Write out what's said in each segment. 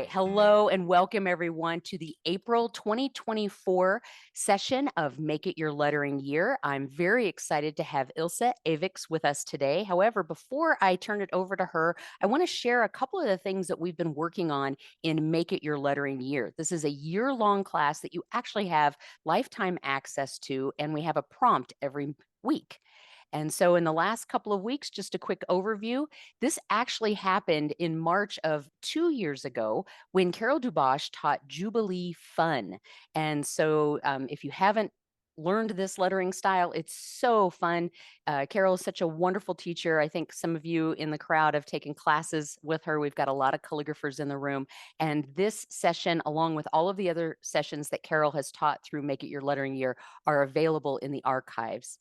right. Hello and welcome everyone to the April 2024 session of Make It Your Lettering Year. I'm very excited to have Ilze Aviks with us today. However, before I turn it over to her, I want to share a couple of the things that we've been working on in Make It Your Lettering Year. This is a year-long class that you actually have lifetime access to, and we have a prompt every week. And so in the last couple of weeks, just a quick overview, this actually happened in March of 2 years ago when Carol Dubosh taught Jubilee Fun. And so if you haven't learned this lettering style, it's so fun. Carol is such a wonderful teacher. I think some of you in the crowd have taken classes with her. We've got a lot of calligraphers in the room. And this session, along with all of the other sessions that Carol has taught through Make It Your Lettering Year, are available in the archives.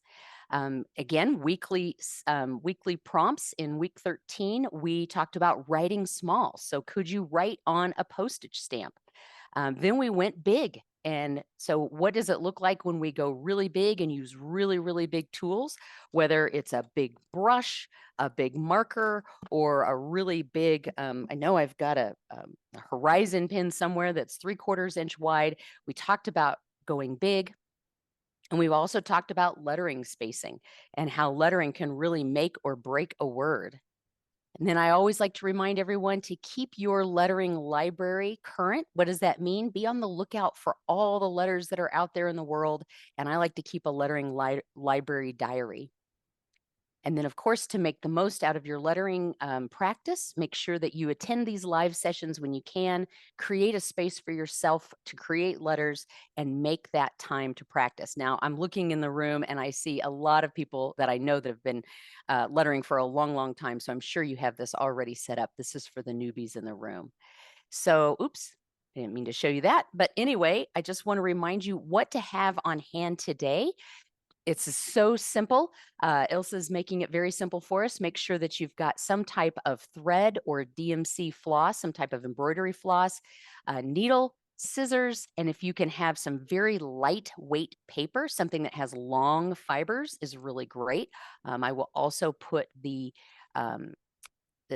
Again, weekly prompts. In week 13, we talked about writing small. So could you write on a postage stamp? Then we went big. And so what does it look like when we go really big and use really, really big tools, whether it's a big brush, a big marker, or a really big, I know I've got a horizon pin somewhere that's 3/4 inch wide. We talked about going big. And we've also talked about lettering spacing and how lettering can really make or break a word. And then I always like to remind everyone to keep your lettering library current. What does that mean? Be on the lookout for all the letters that are out there in the world. And I like to keep a lettering library diary. And then, of course, to make the most out of your lettering practice, make sure that you attend these live sessions when you can, create a space for yourself to create letters and make that time to practice. Now, I'm looking in the room and I see a lot of people that I know that have been lettering for a long, long time. So I'm sure you have this already set up. This is for the newbies in the room. So, oops. I didn't mean to show you that. But anyway, I just want to remind you what to have on hand today. It's so simple. Ilse's making it very simple for us. Make sure that you've got some type of thread or DMC floss, some type of embroidery floss, needle, scissors, and if you can have some very lightweight paper, something that has long fibers is really great. I will also put the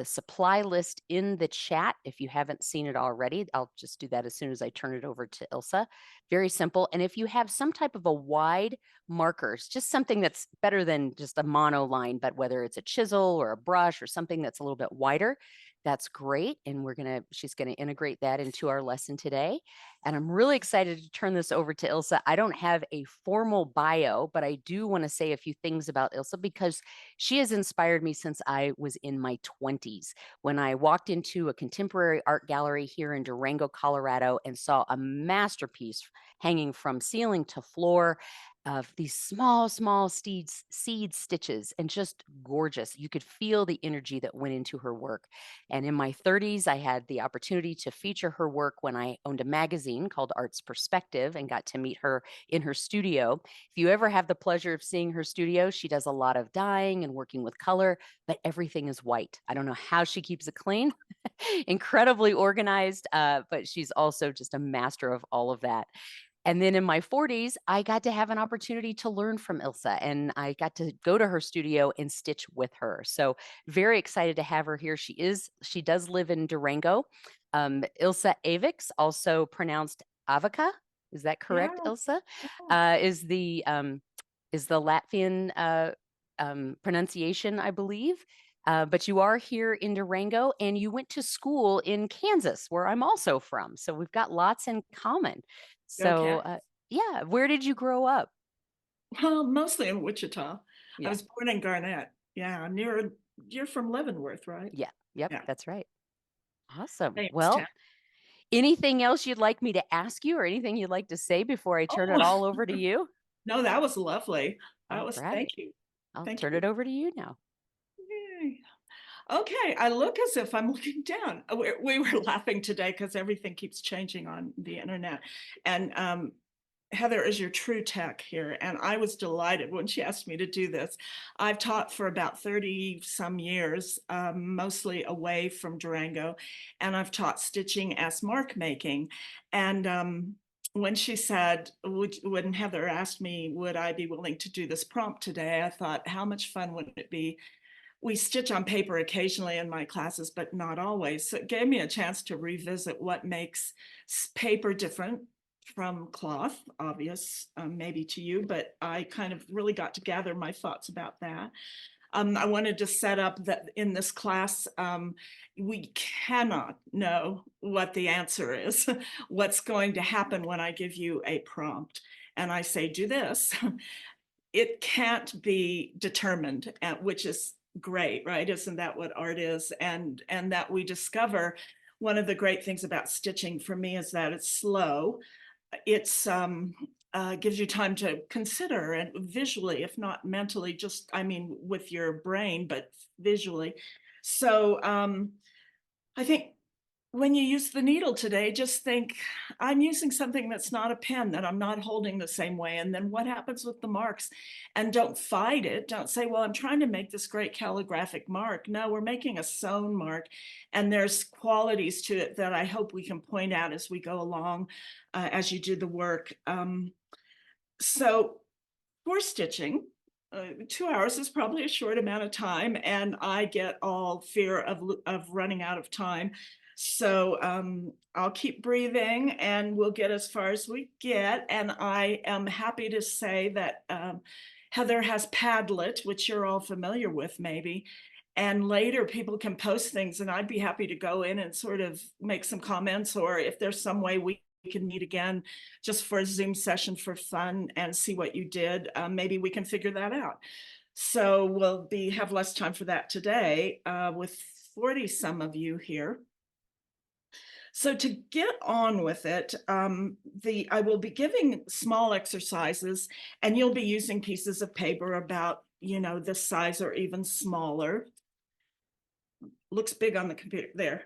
supply list in the chat if you haven't seen it already. I'll just do that as soon as I turn it over to Ilse. Very simple. And if you have some type of a wide markers, just something that's better than just a mono line, but whether it's a chisel or a brush or something that's a little bit wider, that's great. And she's gonna integrate that into our lesson today. And I'm really excited to turn this over to Ilse. I don't have a formal bio, but I do want to say a few things about Ilse because she has inspired me since I was in my 20s when I walked into a contemporary art gallery here in Durango, Colorado, and saw a masterpiece hanging from ceiling to floor of these small seed stitches and just gorgeous. You could feel the energy that went into her work. And in my 30s, I had the opportunity to feature her work when I owned a magazine called Arts Perspective and got to meet her in her studio. If you ever have the pleasure of seeing her studio, she does a lot of dyeing and working with color, but everything is white. I don't know how she keeps it clean, incredibly organized, but she's also just a master of all of that. And then in my 40s, I got to have an opportunity to learn from Ilse, and I got to go to her studio and stitch with her. So very excited to have her here. She does live in Durango. Ilze Aviks, also pronounced Avica. Is that correct, Yeah. Ilse? Is the Latvian pronunciation, I believe. But you are here in Durango and you went to school in Kansas, where I'm also from. So we've got lots in common. So, Okay. yeah, where did you grow up? Well, mostly in Wichita. I Yeah, was born in Garnett. Yeah, you're from Leavenworth, right? yeah, yep, Yeah, that's right. Awesome. famous town. Well, anything else you'd like me to ask you or anything you'd like to say before I turn it Oh, all over to you? no, that was lovely. All right, Thank you. I'll Thank turn you. it over to you now. Yay. Okay, I look as if I'm looking down. We were laughing today because everything keeps changing on the internet. And Heather is your true tech here. And I was delighted when she asked me to do this. I've taught for about 30 some years, mostly away from Durango. And I've taught stitching as mark making. And when she said, when Heather asked me, would I be willing to do this prompt today? I thought, how much fun would it be we stitch on paper occasionally in my classes, but not always. So it gave me a chance to revisit what makes paper different from cloth, obvious, maybe to you, but I kind of really got to gather my thoughts about that. I wanted to set up that in this class, we cannot know what the answer is, what's going to happen when I give you a prompt. And I say, do this. It can't be determined, which is great, right? Isn't that what art is? And that we discover one of the great things about stitching for me is that it's slow. It's gives you time to consider and visually, if not mentally, just I mean with your brain, but visually. So I think when you use the needle today, just think, I'm using something that's not a pen, that I'm not holding the same way. And then what happens with the marks? And don't fight it. Don't say, well, I'm trying to make this great calligraphic mark. No, we're making a sewn mark. And there's qualities to it that I hope we can point out as we go along, as you do the work. So for stitching, 2 hours is probably a short amount of time, and I get all fear of running out of time. So I'll keep breathing and we'll get as far as we get. And I am happy to say that Heather has Padlet, which you're all familiar with maybe. And later people can post things and I'd be happy to go in and sort of make some comments, or if there's some way we can meet again just for a Zoom session for fun and see what you did. Maybe we can figure that out. So we'll have less time for that today with 40 some of you here. So to get on with it, I will be giving small exercises and you'll be using pieces of paper about, this size or even smaller. Looks big on the computer there.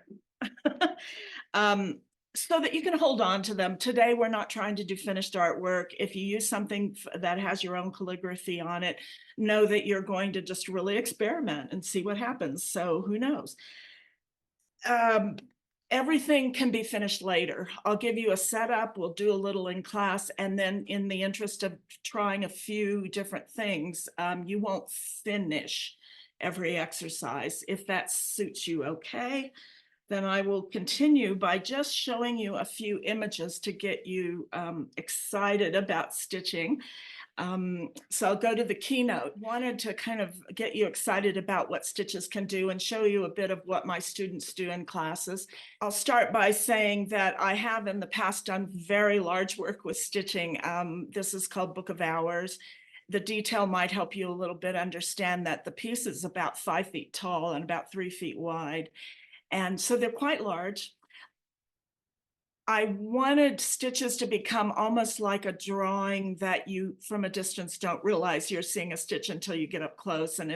So that you can hold on to them. Today, we're not trying to do finished artwork. If you use something that has your own calligraphy on it, know that you're going to just really experiment and see what happens. So who knows? Everything can be finished later. I'll give you a setup, we'll do a little in class, and then in the interest of trying a few different things, you won't finish every exercise. If that suits you, okay? Then I will continue by just showing you a few images to get you excited about stitching. So I'll go to the keynote. Wanted to kind of get you excited about what stitches can do and show you a bit of what my students do in classes. I'll start by saying that I have in the past done very large work with stitching. This is called Book of Hours. The detail might help you a little bit understand that the piece is about 5 feet tall and about 3 feet wide. And so they're quite large. I wanted stitches to become almost like a drawing that you from a distance don't realize you're seeing a stitch until you get up close. And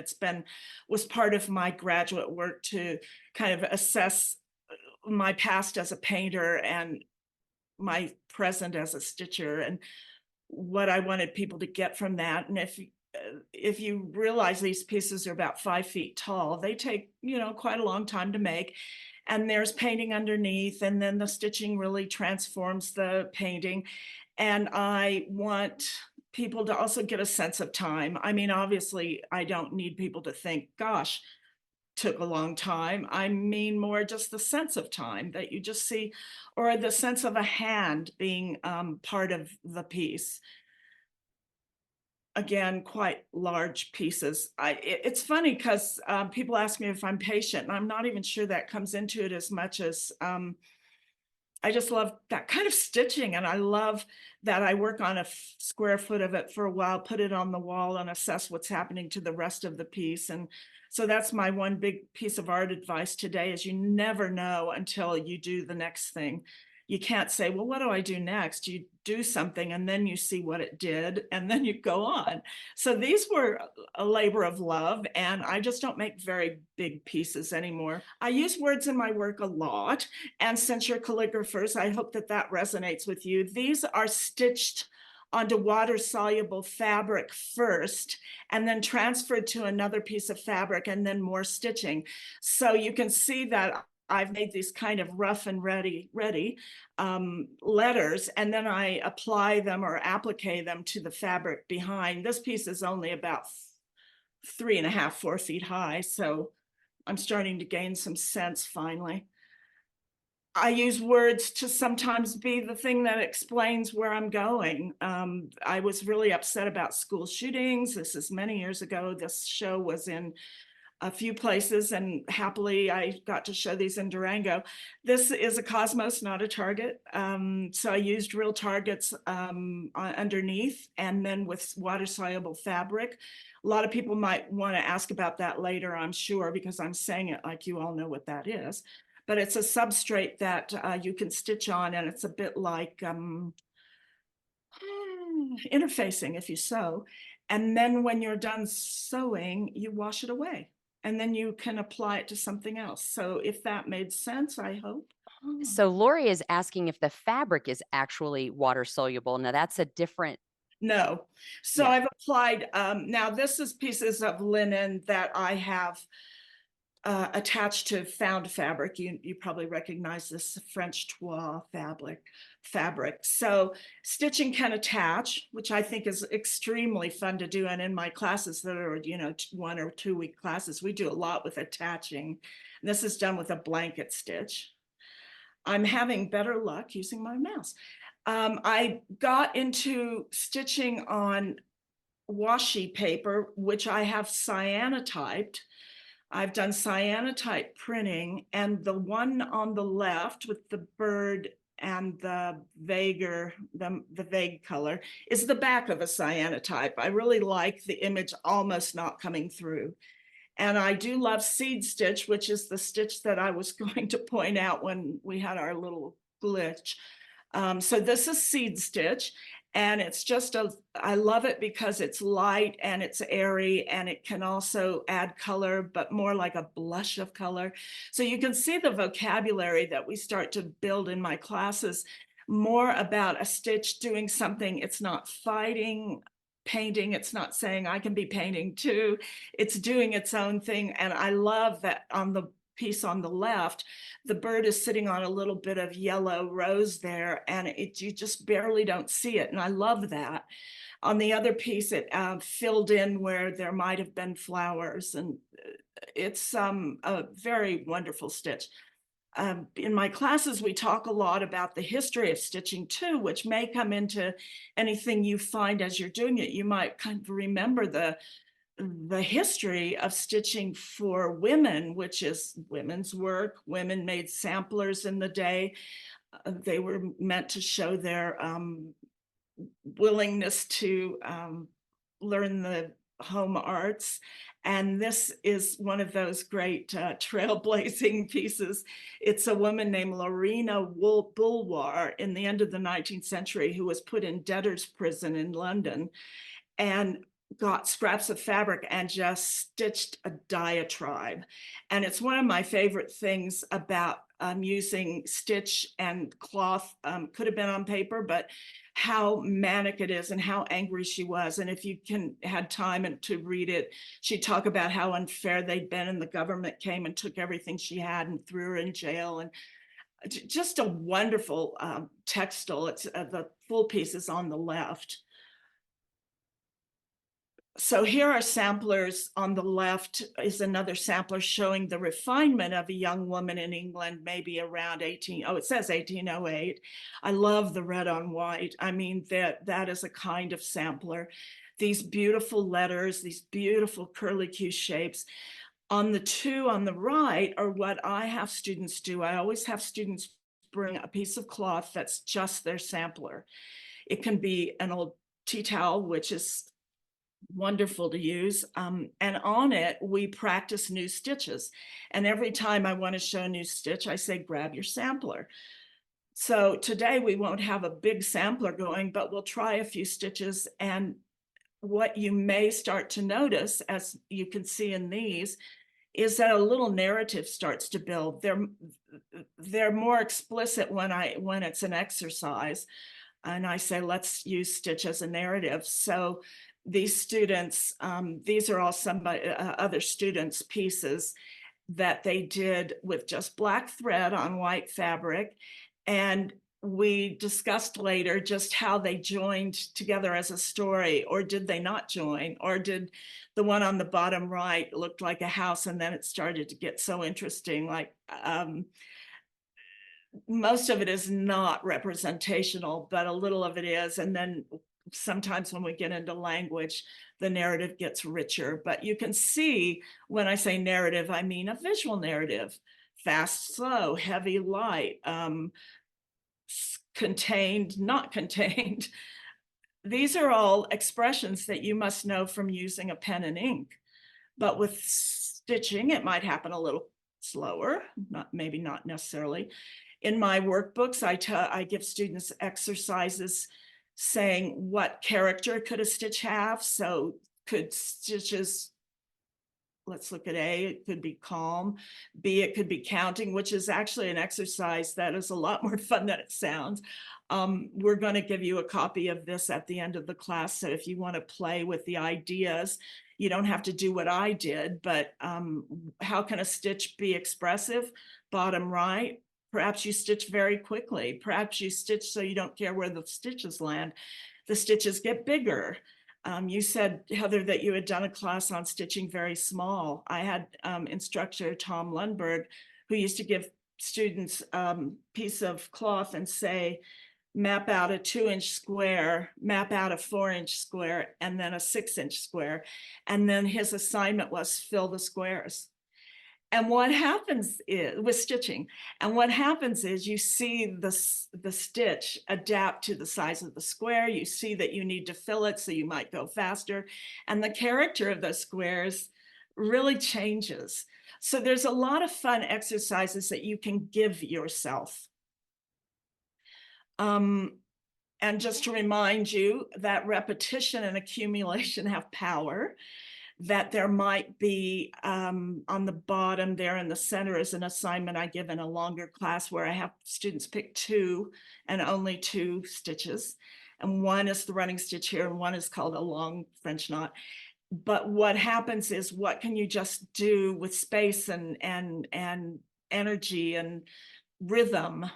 was part of my graduate work to kind of assess my past as a painter and my present as a stitcher and what I wanted people to get from that. And if you realize these pieces are about 5 feet tall, they take, quite a long time to make. And there's painting underneath, and then the stitching really transforms the painting. And I want people to also get a sense of time. I mean, obviously, I don't need people to think, gosh, took a long time. I mean more just the sense of time that you just see, or the sense of a hand being part of the piece. Again, quite large pieces. It's funny because people ask me if I'm patient, and I'm not even sure that comes into it as much as I just love that kind of stitching, and I love that I work on a square foot of it for a while, put it on the wall, and assess what's happening to the rest of the piece. And so that's my one big piece of art advice today: is you never know until you do the next thing. You can't say, well, what do I do next? You do something and then you see what it did and then you go on. So these were a labor of love, and I just don't make very big pieces anymore. I use words in my work a lot, and since you're calligraphers, I hope that resonates with you. These are stitched onto water-soluble fabric first, and then transferred to another piece of fabric, and then more stitching. So you can see that I've made these kind of rough and ready letters, and then I apply them or applique them to the fabric behind. This piece is only about 3.5, 4 feet high. So I'm starting to gain some sense finally. I use words to sometimes be the thing that explains where I'm going. I was really upset about school shootings. This is many years ago. This show was in a few places, and happily I got to show these in Durango. This is a Cosmos, not a Target. So I used real targets underneath, and then with water-soluble fabric. A lot of people might want to ask about that later, I'm sure, because I'm saying it like you all know what that is. But it's a substrate that you can stitch on, and it's a bit like interfacing if you sew. And then when you're done sewing, you wash it away, and then you can apply it to something else. So if that made sense, I hope. Oh. So Lori is asking if the fabric is actually water soluble. Now that's a different, No. So yeah. I've applied, now this is pieces of linen that I have attached to found fabric. You probably recognize this French toile fabric. So stitching can attach, which I think is extremely fun to do. And in my classes that are, 1 or 2 week classes, we do a lot with attaching. And this is done with a blanket stitch. I'm having better luck using my mouse. I got into stitching on washi paper, which I have cyanotyped. I've done cyanotype printing, and the one on the left with the bird and the vague color is the back of a cyanotype. I really like the image almost not coming through. And I do love seed stitch, which is the stitch that I was going to point out when we had our little glitch. So this is seed stitch, and it's just I love it because it's light and it's airy, and it can also add color, but more like a blush of color. So you can see the vocabulary that we start to build in my classes, more about a stitch doing something. It's not fighting painting. It's not saying I can be painting too. It's doing its own thing. And I love that on the piece on the left, the bird is sitting on a little bit of yellow rose there, and you just barely don't see it. And I love that. On the other piece, it filled in where there might have been flowers, and it's a very wonderful stitch. In my classes, we talk a lot about the history of stitching too, which may come into anything you find as you're doing it. You might kind of remember the history of stitching for women, which is women's work. Women made samplers in the day. They were meant to show their willingness to learn the home arts. And this is one of those great trailblazing pieces. It's a woman named Lorena Bulwer in the end of the 19th century who was put in debtor's prison in London and got scraps of fabric and just stitched a diatribe. And it's one of my favorite things about using stitch and cloth. Could have been on paper, but how manic it is and how angry she was. And if you had time to read it, she'd talk about how unfair they'd been, and the government came and took everything she had and threw her in jail. And just a wonderful textile. It's the full piece is on the left. So here are samplers. On the left is another sampler showing the refinement of a young woman in England, maybe around it says 1808. I love the red on white. I mean, that is a kind of sampler. These beautiful letters, these beautiful curlicue shapes. On the two on the right are what I have students do. I always have students bring a piece of cloth that's just their sampler. It can be an old tea towel, which is wonderful to use. And on it, we practice new stitches. And every time I want to show a new stitch, I say, grab your sampler. So today we won't have a big sampler going, but we'll try a few stitches. And what you may start to notice, as you can see in these, is that a little narrative starts to build. They're more explicit when it's an exercise. And I say, let's use stitch as a narrative. So these students, these are all other students' pieces that they did with just black thread on white fabric. And we discussed later just how they joined together as a story, or did they not join, or did the one on the bottom right looked like a house and then it started to get so interesting, like most of it is not representational, but a little of it is. And then sometimes when we get into language, the narrative gets richer. But you can see when I say narrative, I mean a visual narrative: fast, slow, heavy, light, contained, not contained. These are all expressions that you must know from using a pen and ink. But with stitching, it might happen a little slower, not maybe not necessarily. In my workbooks, I give students exercises saying what character could a stitch have. So could stitches, let's look at A, it could be calm. B, it could be counting, which is actually an exercise that is a lot more fun than it sounds. We're going to give you a copy of this at the end of the class. So if you want to play with the ideas, you don't have to do what I did, but how can a stitch be expressive? Bottom right, perhaps you stitch very quickly. Perhaps you stitch so you don't care where the stitches land. The stitches get bigger. You said, Heather, that you had done a class on stitching very small. I had instructor Tom Lundberg, who used to give students piece of cloth and say, map out a 2-inch square, map out a 4-inch square, and then a 6-inch square. And then his assignment was fill the squares. And what happens is with stitching, and what happens is you see the stitch adapt to the size of the square. You see that you need to fill it, so you might go faster. And the character of those squares really changes. So there's a lot of fun exercises that you can give yourself. And just to remind you that repetition and accumulation have power, that there might be on the bottom there in the center is an assignment I give in a longer class where I have students pick 2 and only 2 stitches. And one is the running stitch here, and one is called a long French knot. But what happens is, what can you just do with space and energy and rhythm?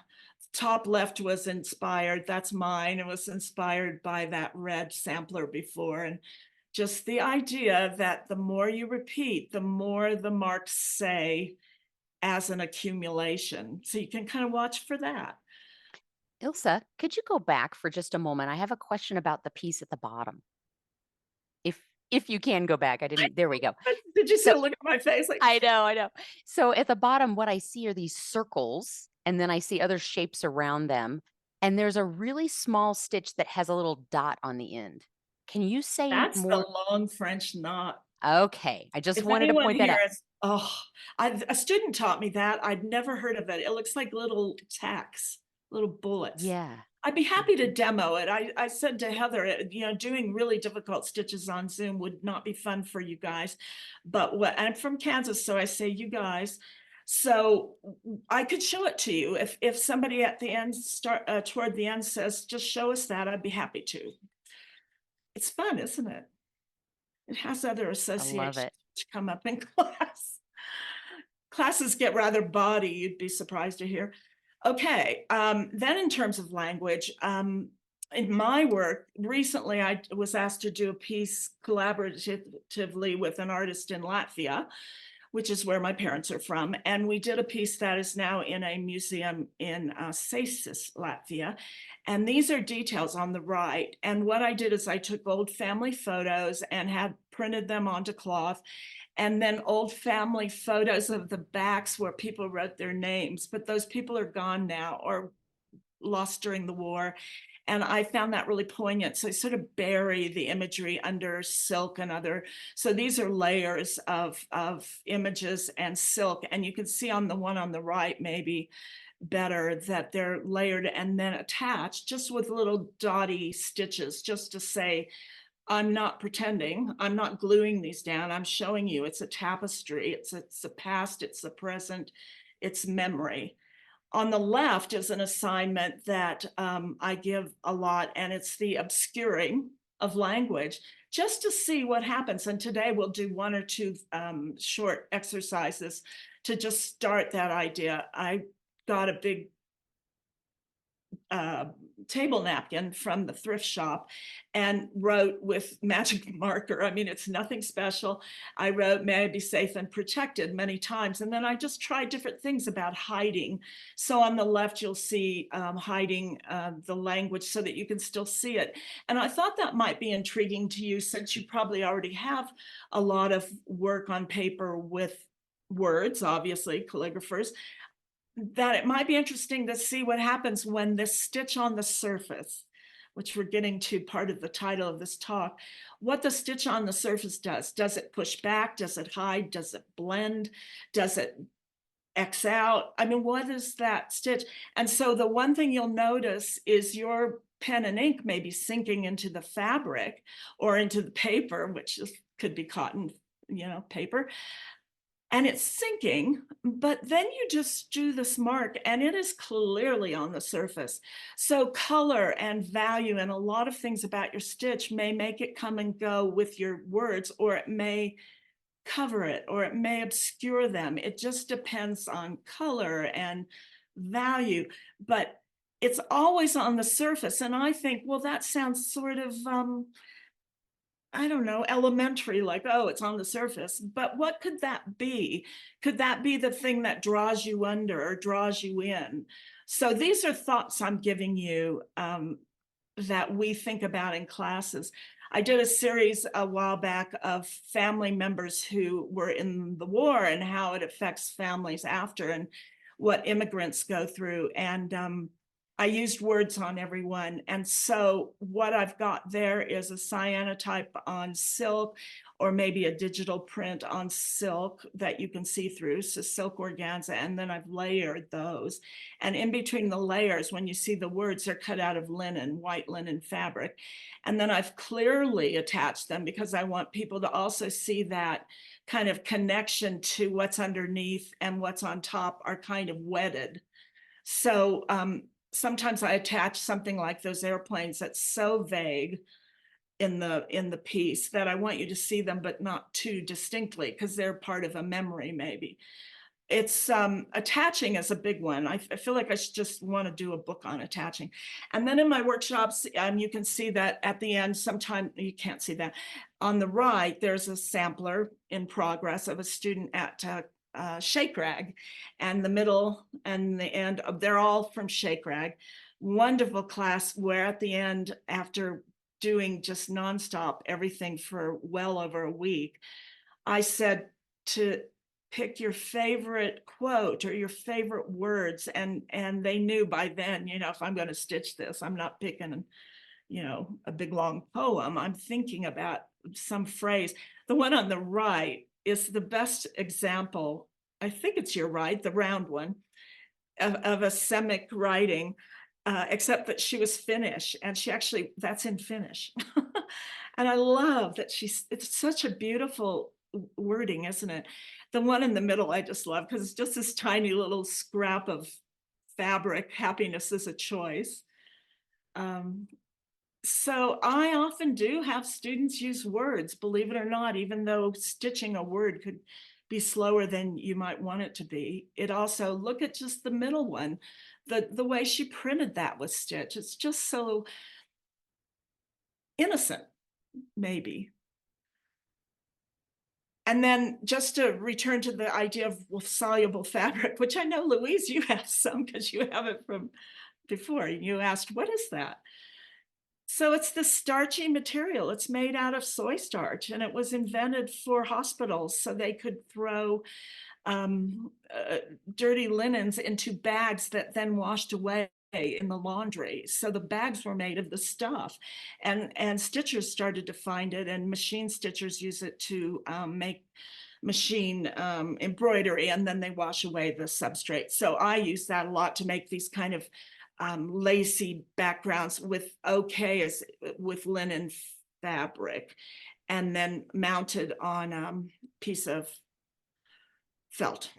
Top left was inspired, that's mine. It was inspired by that red sampler before. And just the idea that the more you repeat, the more the marks say as an accumulation. So you can kind of watch for that. Ilse, could you go back for just a moment? I have a question about the piece at the bottom. If you can go back, I didn't. There we go. Did you see So the look at my face? Like, I know, I know. So at the bottom, what I see are these circles, and then I see other shapes around them. And there's a really small stitch that has a little dot on the end. Can you say that's the more? long French knot. Okay, I just If wanted to anyone point that here out. is, a student taught me that. I'd never heard of it. It looks like little tacks, little bullets. Yeah. I'd be happy to Mhm. demo it. I said to Heather, doing really difficult stitches on Zoom would not be fun for you guys. But I'm from Kansas, so I say you guys. So I could show it to you. If somebody at the end toward the end says, just show us that, I'd be happy to. It's fun, isn't it? It has other I love associations it. which come up in class. Classes get rather bawdy, you'd be surprised to hear. Okay, then in terms of language, in my work, recently I was asked to do a piece collaboratively with an artist in Latvia, which is where my parents are from. And we did a piece that is now in a museum in Seisis, Latvia. And these are details on the right. And what I did is I took old family photos and had printed them onto cloth, and then old family photos of the backs where people wrote their names, but those people are gone now or lost during the war. And I found that really poignant. So I sort of bury the imagery under silk and other. So these are layers of images and silk. And you can see on the one on the right, maybe better, that they're layered and then attached just with little dotty stitches, just to say, I'm not pretending. I'm not gluing these down. I'm showing you it's a tapestry. It's a past, it's the present, it's memory. On the left is an assignment that I give a lot, and it's the obscuring of language, just to see what happens. And today we'll do 1 or 2 short exercises to just start that idea. I got a big table napkin from the thrift shop and wrote with magic marker. I mean, it's nothing special. I wrote, "May I be safe and protected," many times. And then I just tried different things about hiding. So on the left, you'll see hiding the language so that you can still see it. And I thought that might be intriguing to you, since you probably already have a lot of work on paper with words, obviously, calligraphers, that it might be interesting to see what happens when this stitch on the surface, which we're getting to part of the title of this talk, what the stitch on the surface does. Does it push back? Does it hide? Does it blend? Does it X out? I mean, what is that stitch? And so the one thing you'll notice is your pen and ink may be sinking into the fabric or into the paper, which could be cotton, paper, and it's sinking, but then you just do this mark and it is clearly on the surface. So color and value and a lot of things about your stitch may make it come and go with your words, or it may cover it, or it may obscure them. It just depends on color and value, but it's always on the surface. And I think, well, that sounds sort of I don't know, elementary, like, oh, it's on the surface. But what could that be? Could that be the thing that draws you under or draws you in? So these are thoughts I'm giving you that we think about in classes. I did a series a while back of family members who were in the war and how it affects families after, and what immigrants go through. And I used words on everyone. And so what I've got there is a cyanotype on silk, or maybe a digital print on silk that you can see through. So silk organza, and then I've layered those. And in between the layers, when you see the words, they're cut out of linen, white linen fabric. And then I've clearly attached them because I want people to also see that kind of connection to what's underneath and what's on top are kind of wedded. So sometimes I attach something like those airplanes that's so vague in the piece that I want you to see them, but not too distinctly, because they're part of a memory maybe. It's attaching is a big one. I feel like I just want to do a book on attaching. And then in my workshops, you can see that at the end, sometimes you can't see that. On the right, there's a sampler in progress of a student at Shake Rag, and the middle and the end, they're all from Shake Rag. Wonderful class where at the end, after doing just nonstop everything for well over a week, I said to pick your favorite quote or your favorite words, and they knew by then, if I'm going to stitch this, I'm not picking a big long poem. I'm thinking about some phrase. The one on the right is the best example. I think it's your right, the round one, of a Semitic writing, except that she was Finnish, and that's in Finnish. And I love that it's such a beautiful wording, isn't it? The one in the middle I just love, because it's just this tiny little scrap of fabric. Happiness is a choice. So I often do have students use words, believe it or not, even though stitching a word could be slower than you might want it to be. It also, look at just the middle one, the way she printed that with stitch. It's just so innocent, maybe. And then just to return to the idea of soluble fabric, which I know, Louise, you have some because you have it from before. You asked, what is that? So it's this starchy material. It's made out of soy starch, and it was invented for hospitals so they could throw dirty linens into bags that then washed away in the laundry. So the bags were made of the stuff, and stitchers started to find it, and machine stitchers use it to make machine embroidery, and then they wash away the substrate. So I use that a lot to make these kind of lacy backgrounds with with linen fabric, and then mounted on a piece of felt.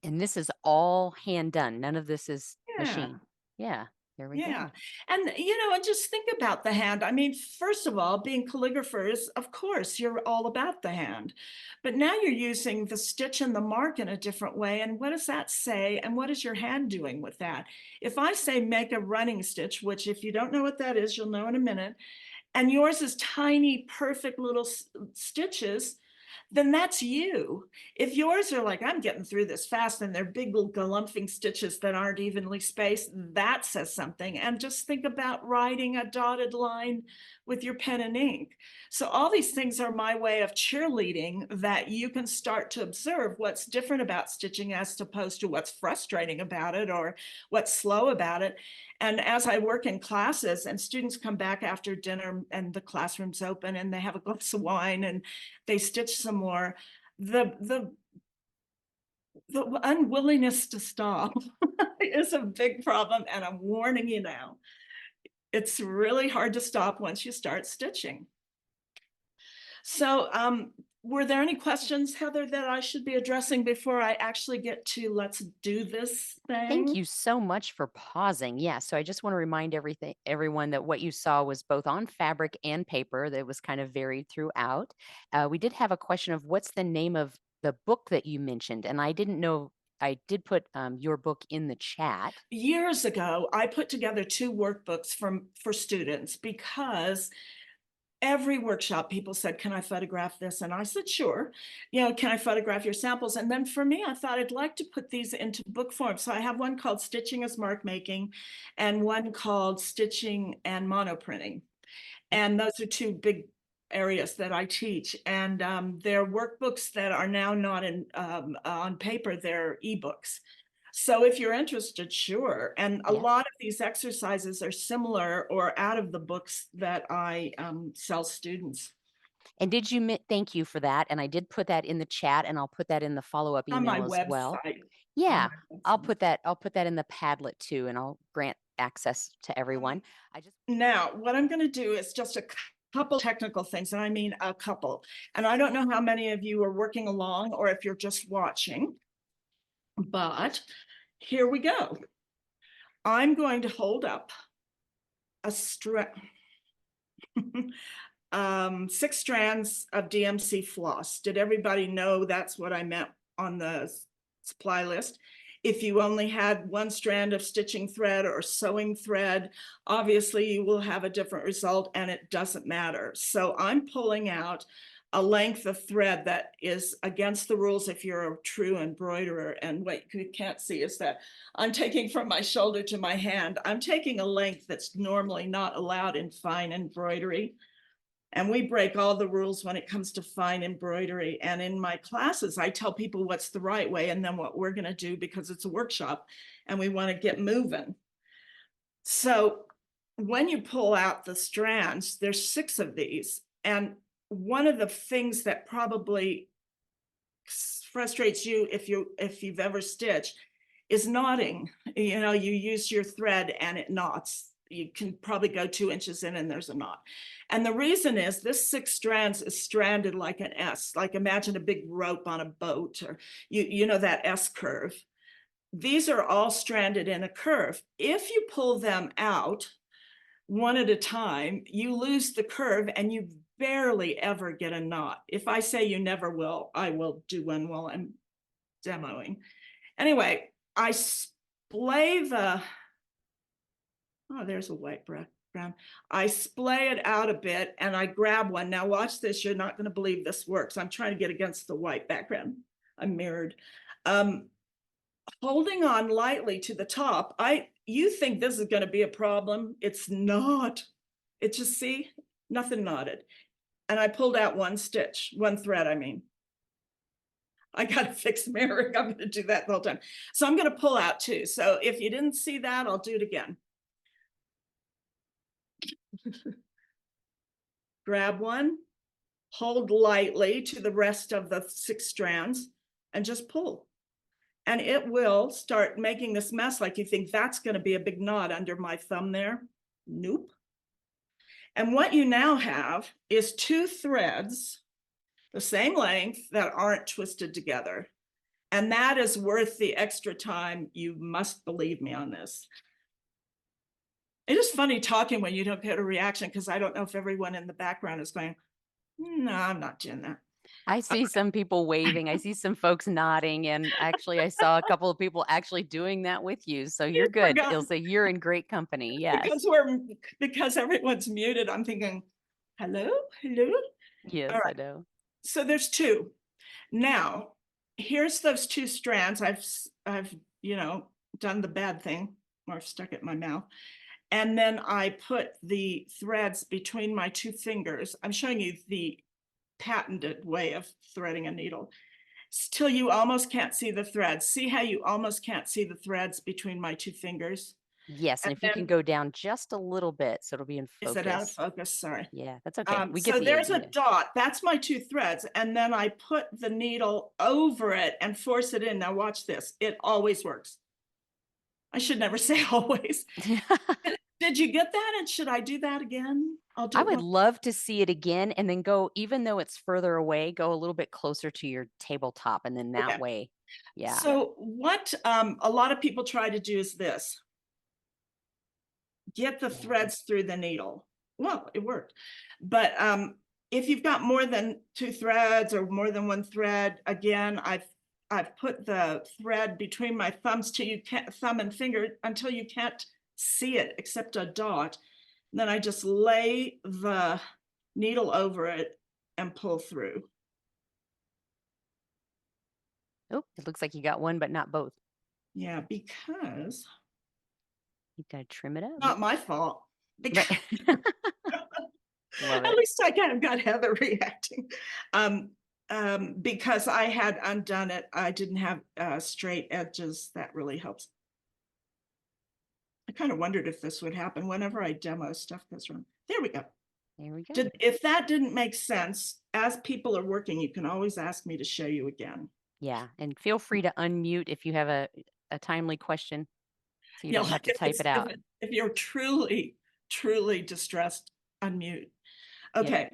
And this is all hand done. None of this is Yeah. machine. Yeah. There we Yeah. go. And, and just think about the hand. I mean, first of all, being calligraphers, of course, you're all about the hand. But now you're using the stitch and the mark in a different way. And what does that say? And what is your hand doing with that? If I say make a running stitch, which if you don't know what that is, you'll know in a minute, and yours is tiny, perfect little stitches, then that's you. If yours are like, I'm getting through this fast, and they're big little galumphing stitches that aren't evenly spaced, that says something. And just think about writing a dotted line with your pen and ink. So all these things are my way of cheerleading that you can start to observe what's different about stitching as opposed to what's frustrating about it or what's slow about it. And as I work in classes and students come back after dinner and the classroom's open and they have a glass of wine and they stitch some more, the unwillingness to stop is a big problem. And I'm warning you now, it's really hard to stop once you start stitching. So were there any questions, Heather, that I should be addressing before I actually get to let's do this Thank thing? you so much for pausing. Yeah, so I just want to remind everyone that what you saw was both on fabric and paper. That was kind of varied throughout. We did have a question of what's the name of the book that you mentioned, and I didn't know. I did put your book in the chat. Years ago, I put together 2 workbooks for students because every workshop people said, can I photograph this? And I said, sure. Can I photograph your samples? And then for me, I thought I'd like to put these into book form. So I have one called Stitching as Mark Making and one called Stitching and Monoprinting. And those are 2 big areas that I teach. And they're workbooks that are now not on paper, they're ebooks. So if you're interested, sure. And a Yeah. lot of these exercises are similar or out of the books that I sell students. And thank you for that. And I did put that in the chat, and I'll put that in the follow-up On my email as well. website. On Yeah, my I'll website. put that. I'll put that in the Padlet too, and I'll grant access to Um, everyone. I just Now, what I'm going to do is just a couple technical things, and I mean a couple. And I don't know how many of you are working along or if you're just watching, but here we go. I'm going to hold up a strand, 6 strands of DMC floss. Did everybody know that's what I meant on the supply list? If you only had 1 strand of stitching thread or sewing thread, obviously you will have a different result and it doesn't matter. So I'm pulling out a length of thread that is against the rules if you're a true embroiderer. And what you can't see is that I'm taking from my shoulder to my hand. I'm taking a length that's normally not allowed in fine embroidery. And we break all the rules when it comes to fine embroidery. And in my classes, I tell people what's the right way and then what we're going to do because it's a workshop and we want to get moving. So when you pull out the strands, there's 6 of these. And one of the things that probably frustrates you if you've ever stitched is knotting. You use your thread and it knots. You can probably go 2 inches in and there's a knot. And the reason is this 6 strands is stranded like an S, like imagine a big rope on a boat, or you know that S curve. These are all stranded in a curve. If you pull them out one at a time, you lose the curve and you barely ever get a knot. If I say you never will, I will do one while I'm demoing. Anyway, I splay there's a white brown. I splay it out a bit and I grab one. Now watch this, you're not gonna believe this works. I'm trying to get against the white background. I'm mirrored. Holding on lightly to the top, you think this is gonna be a problem. It's not. It just, see, nothing knotted. And I pulled out 1 stitch, 1 thread, I mean. I got to fix mirroring. I'm going to do that the whole time. So I'm going to pull out 2. So if you didn't see that, I'll do it again. Grab one, hold lightly to the rest of the 6 strands, and just pull. And it will start making this mess like you think that's going to be a big knot under my thumb there. Nope. And what you now have is 2 threads, the same length, that aren't twisted together. And that is worth the extra time. You must believe me on this. It is funny talking when you don't get a reaction, because I don't know if everyone in the background is going, no, I'm not doing that. I see some people waving. I see some folks nodding. And actually, I saw a couple of people actually doing that with you. So you're I good, forgot Ilse. You're in great company. Yes. because everyone's muted. I'm thinking, hello, hello. All Yes, I right. know. So there's two. Now, here's those two strands. I've done the bad thing, or I've stuck it in my mouth. And then I put the threads between my two fingers. I'm showing you the patented way of threading a needle till you almost can't see the threads. See how you almost can't see the threads between my two fingers? Yes. And And if you can then, go down just a little bit, so it'll be in is it out of focus. focus? Sorry. Yeah, that's okay. We get So the there's a idea. dot. That's my two threads. And then I put the needle over it and force it in. Now watch this. It always works. I should never say always. Did you get that? And should I do that again? I'll do I it would one. love to see it again and then go, even though it's further away, go a little bit closer to your tabletop. And then that Okay. way, yeah. So what a lot of people try to do is this: get the Yeah. threads through the needle. Well, it worked. But if you've got more than two threads or more than one thread, again, I've put the thread between my thumbs till you can't thumb and finger until you can't see it except a dot. And then I just lay the needle over it and pull through. Oh, it looks like you got one, but not both. Yeah, because You gotta trim it up. not my fault. Because Right. Love at it. least I kind of got Heather reacting. Because I had undone it, I didn't have straight edges. That really helps. I kind of wondered if this would happen whenever I demo stuff goes wrong. There we go. There we go. If that didn't make sense, as people are working, you can always ask me to show you again. Yeah. And feel free to unmute if you have a timely question so you Yeah, don't have like to type it out. if you're truly distressed, unmute. Yep. Okay.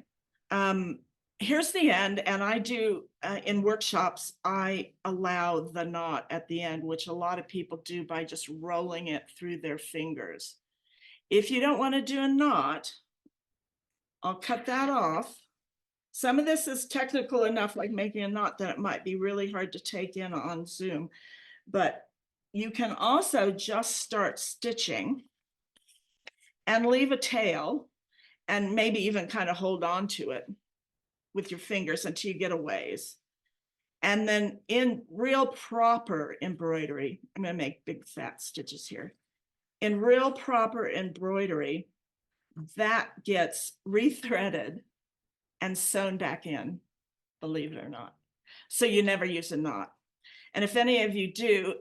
Um, Here's the end. And I do in workshops, I allow the knot at the end, which a lot of people do by just rolling it through their fingers. If you don't want to do a knot, I'll cut that off. Some of this is technical enough, like making a knot, that it might be really hard to take in on Zoom. But you can also just start stitching and leave a tail and maybe even kind of hold on to it with your fingers until you get a ways. And then in real proper embroidery, I'm going to make big fat stitches here. In real proper embroidery, that gets rethreaded and sewn back in, believe it or not. So you never use a knot. And if any of you do,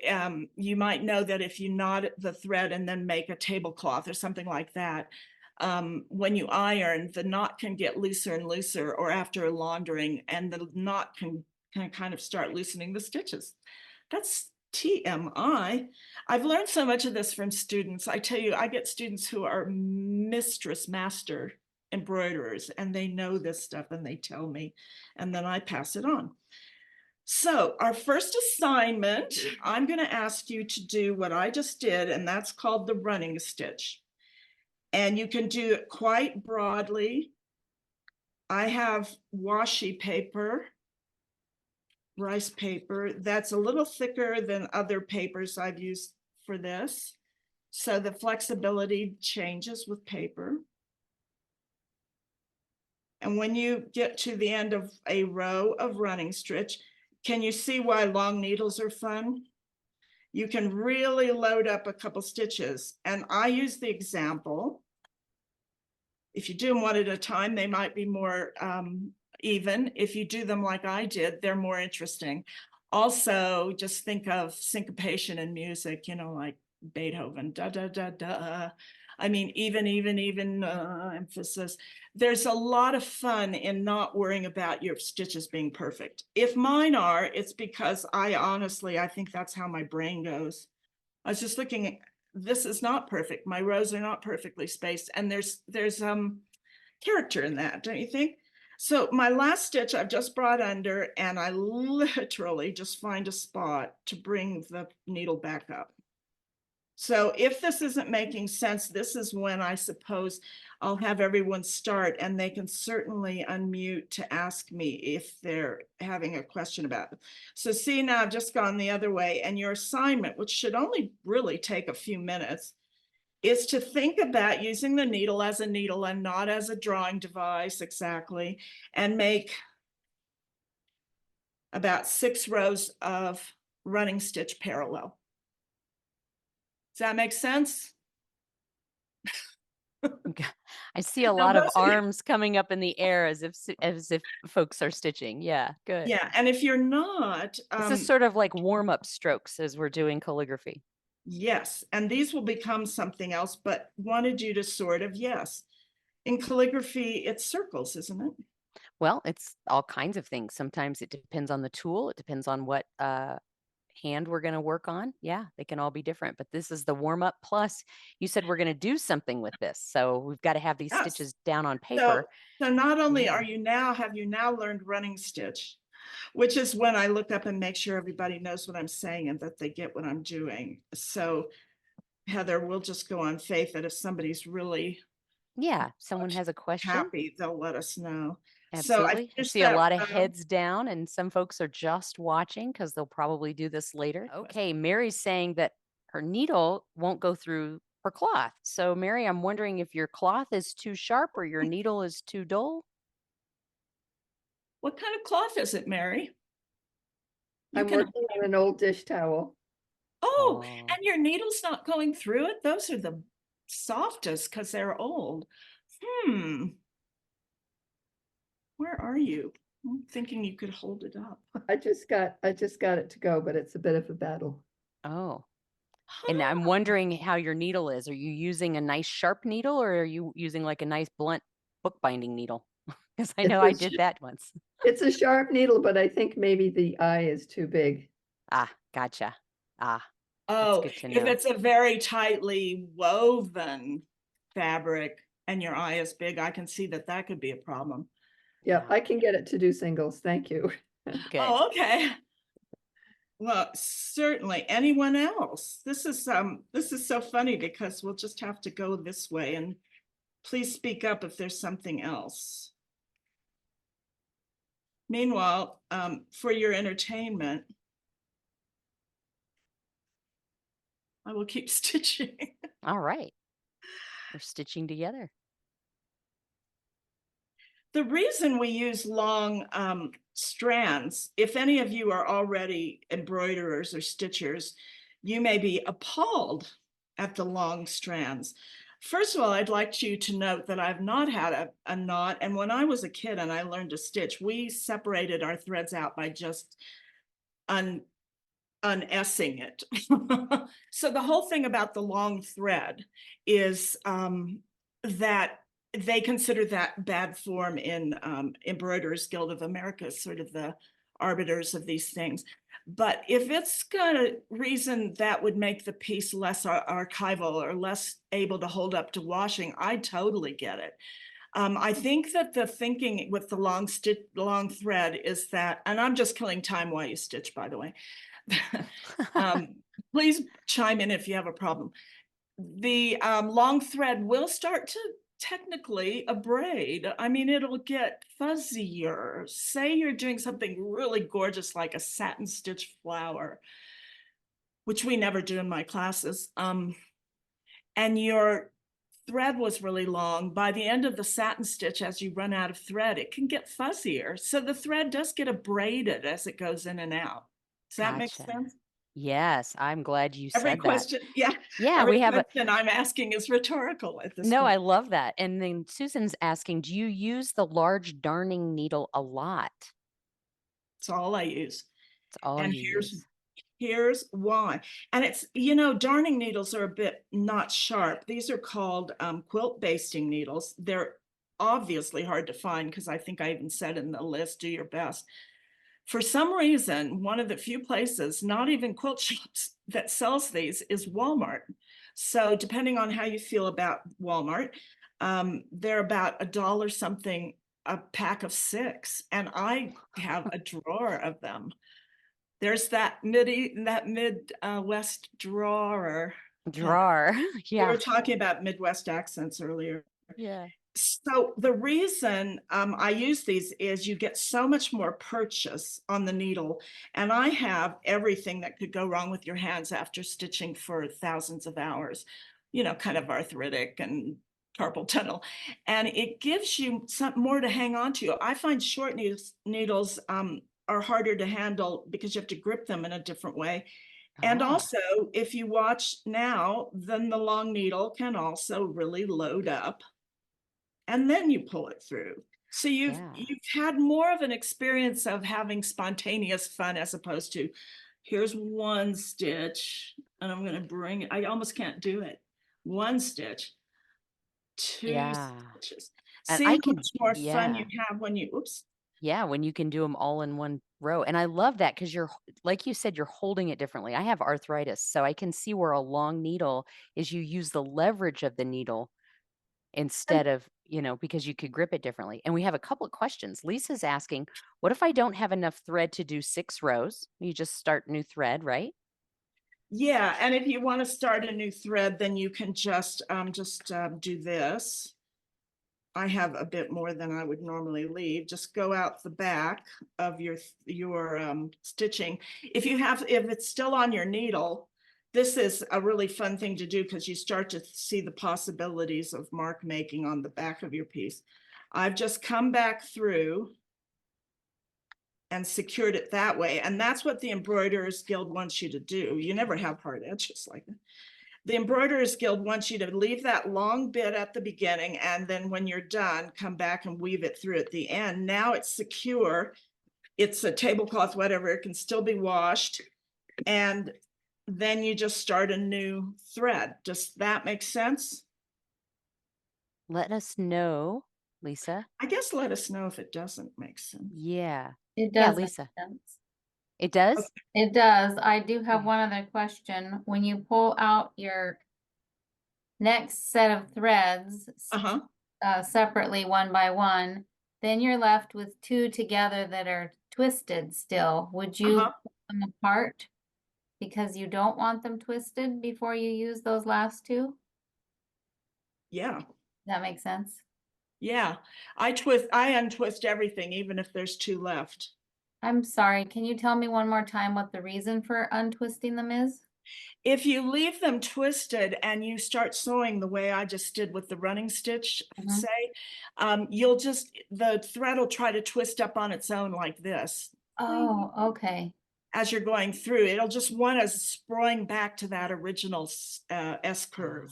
you might know that if you knot the thread and then make a tablecloth or something like that, when you iron, the knot can get looser and looser, or after laundering, and the knot can kind of start loosening the stitches. That's TMI. I've learned so much of this from students. I tell you, I get students who are master embroiderers, and they know this stuff and they tell me, and then I pass it on. So our first assignment, I'm going to ask you to do what I just did, and that's called the running stitch. And you can do it quite broadly. I have washi paper, rice paper, that's a little thicker than other papers I've used for this. So the flexibility changes with paper. And when you get to the end of a row of running stitch, can you see why long needles are fun? You can really load up a couple stitches. And I use the example. If you do them one at a time, they might be more even. If you do them like I did, they're more interesting. Also, just think of syncopation in music, like Beethoven, da, da, da, da. I mean, even emphasis. There's a lot of fun in not worrying about your stitches being perfect. If mine are, it's because I think that's how my brain goes. I was just looking at, this is not perfect. My rows are not perfectly spaced, and there's character in that, don't you think? So my last stitch I've just brought under, and I literally just find a spot to bring the needle back up. So if this isn't making sense, this is when I suppose I'll have everyone start, and they can certainly unmute to ask me if they're having a question about it. So see, now I've just gone the other way, and your assignment, which should only really take a few minutes, is to think about using the needle as a needle and not as a drawing device exactly, and make about 6 rows of running stitch parallel. Does that make sense? I see a Now lot of those of you, arms coming up in the air as if folks are stitching. Yeah, good. yeah, and if you're not, This is sort of like warm-up strokes as we're doing calligraphy. yes, and these will become something else, but wanted you to sort of, yes. In calligraphy, it's circles, isn't it? Well, it's all kinds of things. Sometimes it depends on the tool. It depends on what hand we're going to work on. Yeah, they can all be different. But this is the warm up. Plus, you said we're going to do something with this. So we've got to have these Yes. stitches down on So paper. so not only Yeah. are you now have you now learned running stitch, which is when I look up and make sure everybody knows what I'm saying and that they get what I'm doing. So Heather, we'll just go on faith that if somebody's really Yeah. Someone has a question. happy, they'll let us know. So I Absolutely. I finished see a that lot of row. heads down, and some folks are just watching because they'll probably do this later. Okay. Mary's saying that her needle won't go through her cloth. So, Mary, I'm wondering if your cloth is too sharp or your needle is too dull. What kind of cloth is it, Mary? You I'm can, working on an old dish towel. oh, Oh. and your needle's not going through it? Those are the softest because they're old. Hmm. Where are you? I'm thinking you could hold it up. I just got it to go, but it's a bit of a battle. Oh. And I'm wondering how your needle is. Are you using a nice sharp needle or are you using like a nice blunt bookbinding needle? Because I know I It's a, did that once. it's a sharp needle, but I think maybe the eye is too big. Ah, gotcha. Ah, that's Oh, good to if know. it's a very tightly woven fabric and your eye is big, I can see that that could be a problem. Yeah, Yeah, I can get it to do singles. Thank you. good. Oh, okay. Well, certainly. Anyone else? This is so funny because we'll just have to go this way, and please speak up if there's something else. Meanwhile, for your entertainment, I will keep stitching. All right. We're stitching together. The reason we use long strands, if any of you are already embroiderers or stitchers, you may be appalled at the long strands. First of all, I'd like you to note that I've not had a knot. And when I was a kid and I learned to stitch, we separated our threads out by just un-essing it. So the whole thing about the long thread is that they consider that bad form in Embroiderers Guild of America, sort of the arbiters of these things. But if it's got a reason that would make the piece less archival or less able to hold up to washing, I totally get it. I think that the thinking with the long thread is that, and I'm just killing time while you stitch, by the way. um, Please chime in if you have a problem. The long thread will start to technically abrade. I mean, it'll get fuzzier. Say you're doing something really gorgeous like a satin stitch flower, which we never do in my classes. And your thread was really long. By the end of the satin stitch, as you run out of thread, it can get fuzzier. So the thread does get abraded as it goes in and out. Does that make Gotcha. sense? Yes, I'm glad you Every said that. question, yeah, Yeah, every we have a question I'm asking is rhetorical at this no, point. I love that. And then Susan's asking, do you use the large darning needle a lot? It's all I use. It's all And you use. here's why. And it's, you know, darning needles are a bit not sharp. These are called quilt basting needles. They're obviously hard to find because I think I even said in the list, do your best. For some reason, one of the few places, not even quilt shops, that sells these is Walmart. So depending on how you feel about Walmart, they're about $1 something a pack of 6, and I have a drawer of them. There's that mid West drawer. Drawer. We Yeah. were talking about Midwest accents earlier. Yeah. So the reason I use these is you get so much more purchase on the needle. And I have everything that could go wrong with your hands after stitching for thousands of hours, kind of arthritic and carpal tunnel. And it gives you something more to hang on to. I find short needles are harder to handle because you have to grip them in a different way. And Ah, also, if you watch now, then the long needle can also really load up and then you pull it through. So you've yeah. had more of an experience of having spontaneous fun as opposed to here's one stitch and I'm going to bring it. I almost can't do it. One stitch, two Yeah. stitches. And See I how can, much more fun you yeah. have when you, oops. Yeah, when you can do them all in one row. And I love that because like you said, you're holding it differently. I have arthritis, so I can see where a long needle is you use the leverage of the needle instead of, because you could grip it differently. And we have a couple of questions. Lisa's asking, what if I don't have enough thread to do 6 rows? You just start new thread, right? Yeah, and if you want to start a new thread, then you can just do this. I have a bit more than I would normally leave. Just go out the back of your stitching. If it's still on your needle, this is a really fun thing to do because you start to see the possibilities of mark making on the back of your piece. I've just come back through and secured it that way. And that's what the Embroiderers Guild wants you to do. You never have hard edges like that. The Embroiderers Guild wants you to leave that long bit at the beginning, and then when you're done, come back and weave it through at the end. Now it's secure. It's a tablecloth, whatever. It can still be washed. And then you just start a new thread. Does that make sense? Let us know, Lisa. I guess let us know if it doesn't make sense. Yeah. It Yeah, does make Lisa. sense. It does? Okay. It does. I do have Yeah. one other question. When you pull out your next set of threads Uh-huh. Separately, one by one, then you're left with 2 together that are twisted still. Would you Uh-huh. pull them apart because you don't want them twisted before you use those last 2? Yeah. That makes sense. Yeah. I untwist everything, even if there's 2 left. I'm sorry, can you tell me one more time what the reason for untwisting them is? If you leave them twisted and you start sewing the way I just did with the running stitch, say, the thread will try to twist up on its own like this. Oh, okay. As you're going through, it'll just want to spring back to that original S curve.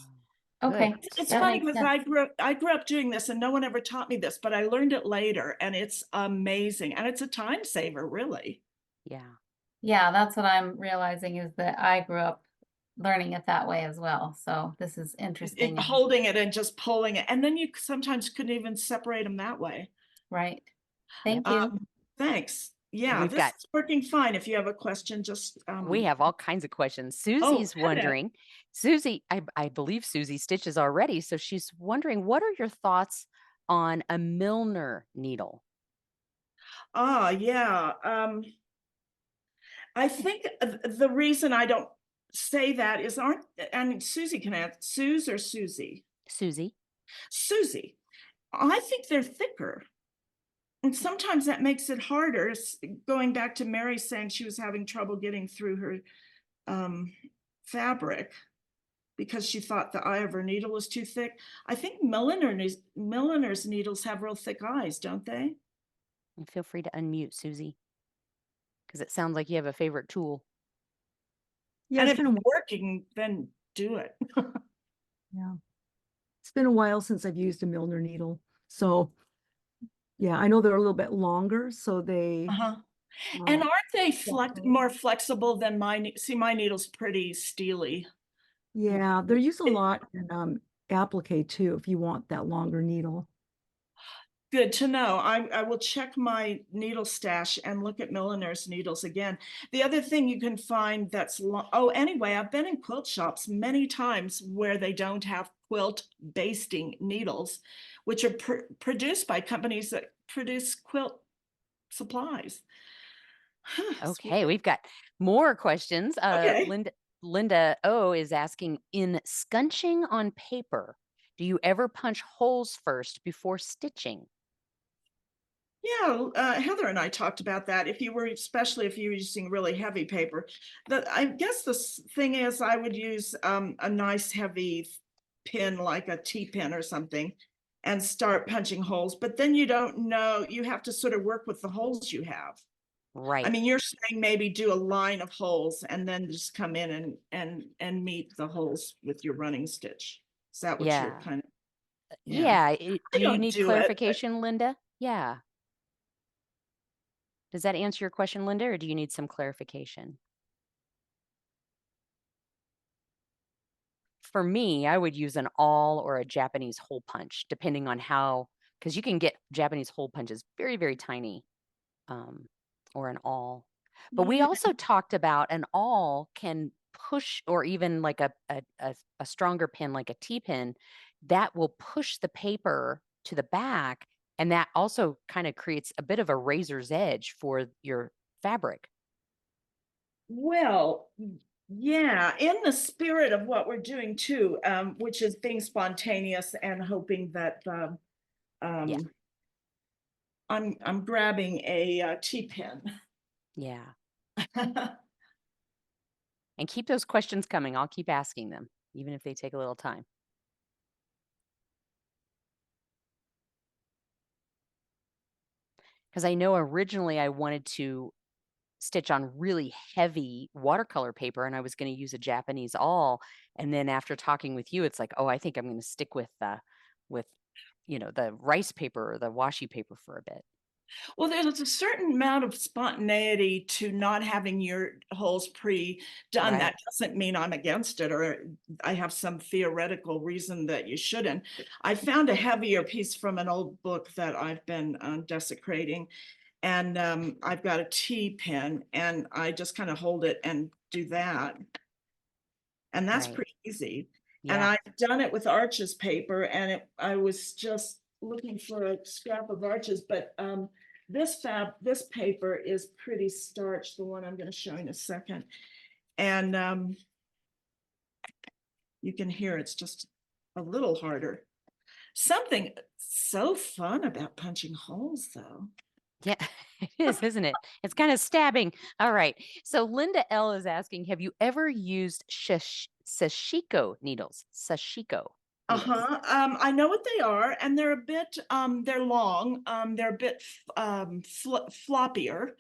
Okay. It's that funny makes because sense. I grew up doing this and no one ever taught me this, but I learned it later and it's amazing. And it's a time saver, really. Yeah. Yeah, that's what I'm realizing is that I grew up learning it that way as well. So this is interesting. Holding it and just pulling it. And then you sometimes couldn't even separate them that way. Right. Thank you. Thanks. Yeah, We've this got is working fine. If you have a question, just we have all kinds of questions. oh, Susie's wondering, I believe Susie stitches already, so she's wondering, what are your thoughts on a Milner needle? yeah. I think the reason I don't say that is and Susie can answer. Suze or Susie? Susie. Susie. I think they're thicker. And sometimes that makes it harder. Going back to Mary saying she was having trouble getting through her fabric because she thought the eye of her needle was too thick. I think milliner's needles have real thick eyes, don't they? And feel free to unmute, Susie, because it sounds like you have a favorite tool. Yeah, And it's if been it's working, then do it. yeah. It's been a while since I've used a Milner needle. So yeah, I know they're a little bit longer, so they Uh-huh. And aren't they okay. more flexible than mine? See, my needle's pretty steely. Yeah, they're used a lot in applique too, if you want that longer needle. Good to know. I will check my needle stash and look at milliner's needles again. The other thing you can find that's anyway, I've been in quilt shops many times where they don't have quilt basting needles, which are produced by companies that produce quilt supplies. Okay, we've got more questions. Okay. Linda O is asking, in scunching on paper, do you ever punch holes first before stitching? Yeah, Heather and I talked about that. Especially if you were using really heavy paper, I guess the thing is I would use a nice heavy pin like a T-pin or something and start punching holes. But then you don't know, you have to sort of work with the holes you have. I Right. mean, you're saying maybe do a line of holes and then just come in and meet the holes with your running stitch. Is that what you're Yeah. kind of, yeah. Yeah. I Do you don't need do it. clarification, Linda? Yeah. Does that answer your question, Linda, or do you need some clarification? For me, I would use an awl or a Japanese hole punch, depending on how, because you can get Japanese hole punches very, very tiny, or an awl. But we Yeah. also talked about an awl can push, or even like a stronger pin, like a T-pin, that will push the paper to the back. And that also kind of creates a bit of a razor's edge for your fabric. Well, yeah, in the spirit of what we're doing too, which is being spontaneous and hoping that Yeah. I'm grabbing a T-pin. Yeah. And keep those questions coming. I'll keep asking them, even if they take a little time. Because I know originally I wanted to stitch on really heavy watercolor paper and I was going to use a Japanese awl. And then after talking with you, it's like, oh, I think I'm going to stick with the rice paper or the washi paper for a bit. Well, there's a certain amount of spontaneity to not having your holes pre-done. Right. That doesn't mean I'm against it or I have some theoretical reason that you shouldn't. I found a heavier piece from an old book that I've been desecrating, and I've got a T-pin, and I just kind of hold it and do that. And that's Right. pretty easy. And Yeah. I've done it with Arches paper, and I was just looking for a scrap of Arches, but this paper is pretty starched, the one I'm going to show in a second. And you can hear it's just a little harder. Something so fun about punching holes, though. Yeah, it is, isn't it? It's kind of stabbing. All right. So Linda L is asking, have you ever used sashiko needles? Sashiko needles. I know what they are, and they're a bit they're long, they're a bit floppier,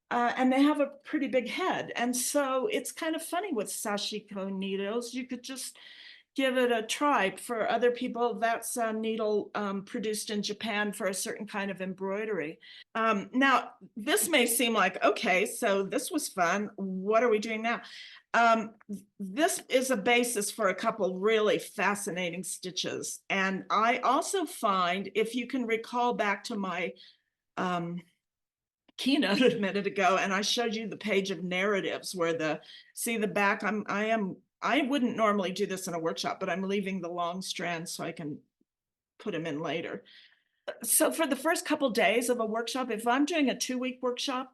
and they have a pretty big head. And so it's kind of funny with sashiko needles. You could just give it a try. For other people, that's a needle produced in Japan for a certain kind of embroidery. Now, this may seem like, okay, so this was fun. What are we doing now? This is a basis for a couple really fascinating stitches. And I also find, if you can recall back to my keynote a minute ago, and I showed you the page of narratives where see the back, I wouldn't normally do this in a workshop, but I'm leaving the long strands so I can put them in later. So for the first couple days of a workshop, if I'm doing a 2-week workshop,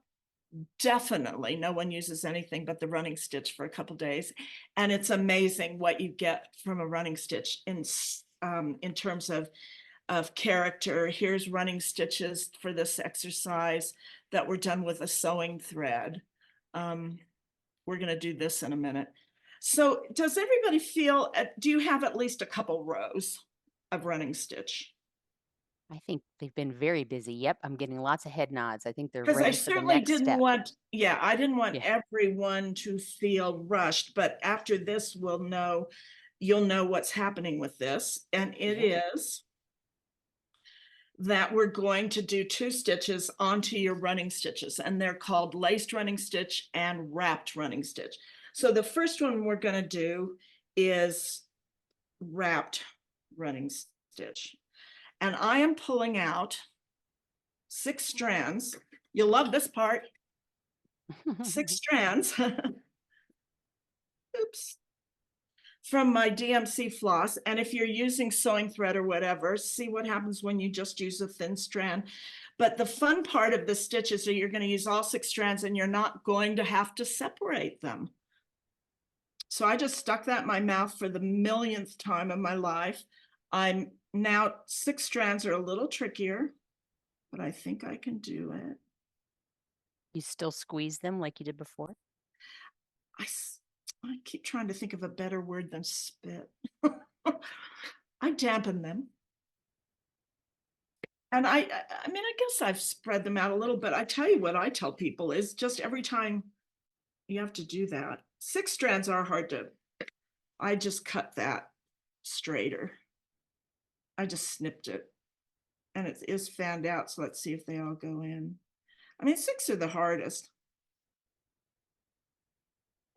definitely no one uses anything but the running stitch for a couple days. And it's amazing what you get from a running stitch in terms of character. Here's running stitches for this exercise that were done with a sewing thread. We're going to do this in a minute. So does everybody feel, do you have at least a couple rows of running stitch? I think they've been very busy. Yep, I'm getting lots of head nods. I think they're Because I ready for the certainly next didn't step. want, I didn't want Yeah. everyone to feel rushed, but after this, you'll know what's happening with this. And it is that we're going to do 2 stitches onto your running stitches, and they're called laced running stitch and wrapped running stitch. So the first one we're going to do is wrapped running stitch. And I am pulling out 6 strands. You'll love this part. 6 strands. Oops. From my DMC floss. And if you're using sewing thread or whatever, see what happens when you just use a thin strand. But the fun part of the stitches are you're going to use all 6 strands and you're not going to have to separate them. So I just stuck that in my mouth for the millionth time of my life. I'm now 6 strands are a little trickier, but I think I can do it. You still squeeze them like you did before? I keep trying to think of a better word than spit. I dampen them. And I mean, I guess I've spread them out a little, but I tell you what I tell people is just every time you have to do that. 6 strands are hard to, I just cut that straighter. I just snipped it and it is fanned out. So let's see if they all go in. I mean, 6 are the hardest.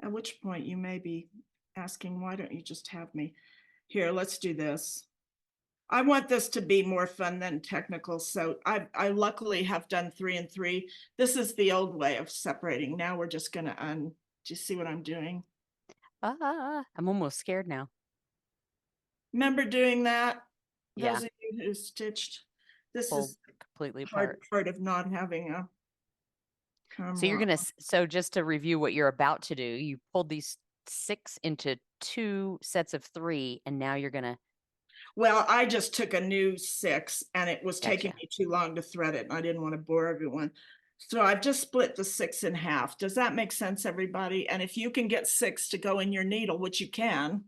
At which point you may be asking, why don't you just have me? Here, let's do this. I want this to be more fun than technical. So I luckily have done 3 and 3. This is the old way of separating. Now we're just gonna do you see what I'm doing? I'm almost scared now. Remember doing that? Yeah. Those of you who stitched. This Pulled is completely the hard apart. part of not having a So you're camera. gonna, so just to review what you're about to do, you pulled these 6 into 2 sets of 3, and now you're gonna, Well, I just took a new 6 and it was taking gotcha. me too long to thread it and I didn't want to bore everyone. So I've just split the 6 in half. Does that make sense, everybody? And if you can get 6 to go in your needle, which you can,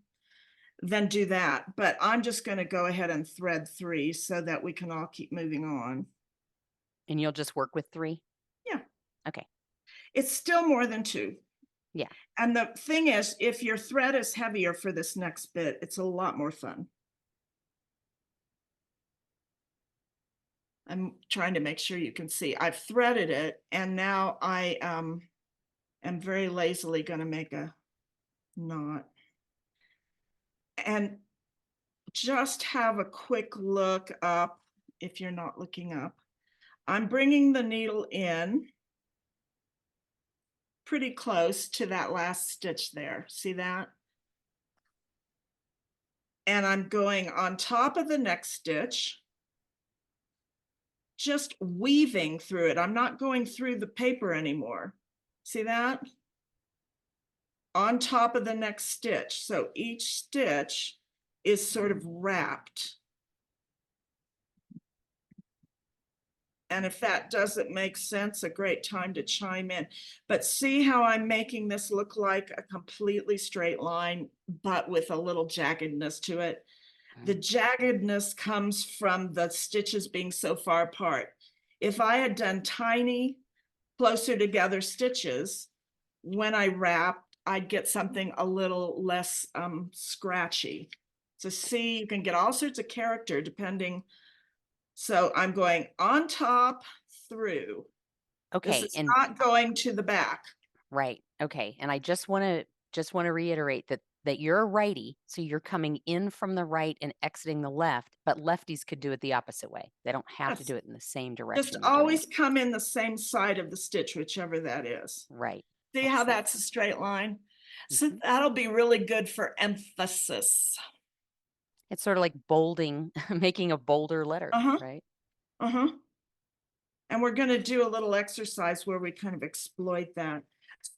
then do that. But I'm just going to go ahead and thread 3 so that we can all keep moving on. And you'll just work with 3? Yeah. Okay. It's still more than 2. Yeah. And the thing is, if your thread is heavier for this next bit, it's a lot more fun. I'm trying to make sure you can see. I've threaded it and now I am very lazily going to make a knot. And just have a quick look up if you're not looking up. I'm bringing the needle in pretty close to that last stitch there. See that? And I'm going on top of the next stitch, just weaving through it. I'm not going through the paper anymore. See that? On top of the next stitch. So each stitch is sort of wrapped. And if that doesn't make sense, a great time to chime in. But see how I'm making this look like a completely straight line, but with a little jaggedness to it. The jaggedness comes from the stitches being so far apart. If I had done tiny, closer together stitches, when I wrapped, I'd get something a little less scratchy. So see, you can get all sorts of character depending. So I'm going on top through. Okay. This is And not going to the back. right. Okay. And I just want to reiterate that you're a righty, so you're coming in from the right and exiting the left, but lefties could do it the opposite way. They don't have to Yes. do it in the same Just direction you're doing always it. come in the same side of the stitch, whichever that is. Right. See how Excellent. that's a straight line? So Mhm. that'll be really good for emphasis. It's sort of like bolding, making a bolder letter, Uh-huh. right? Uh-huh. And we're going to do a little exercise where we kind of exploit that.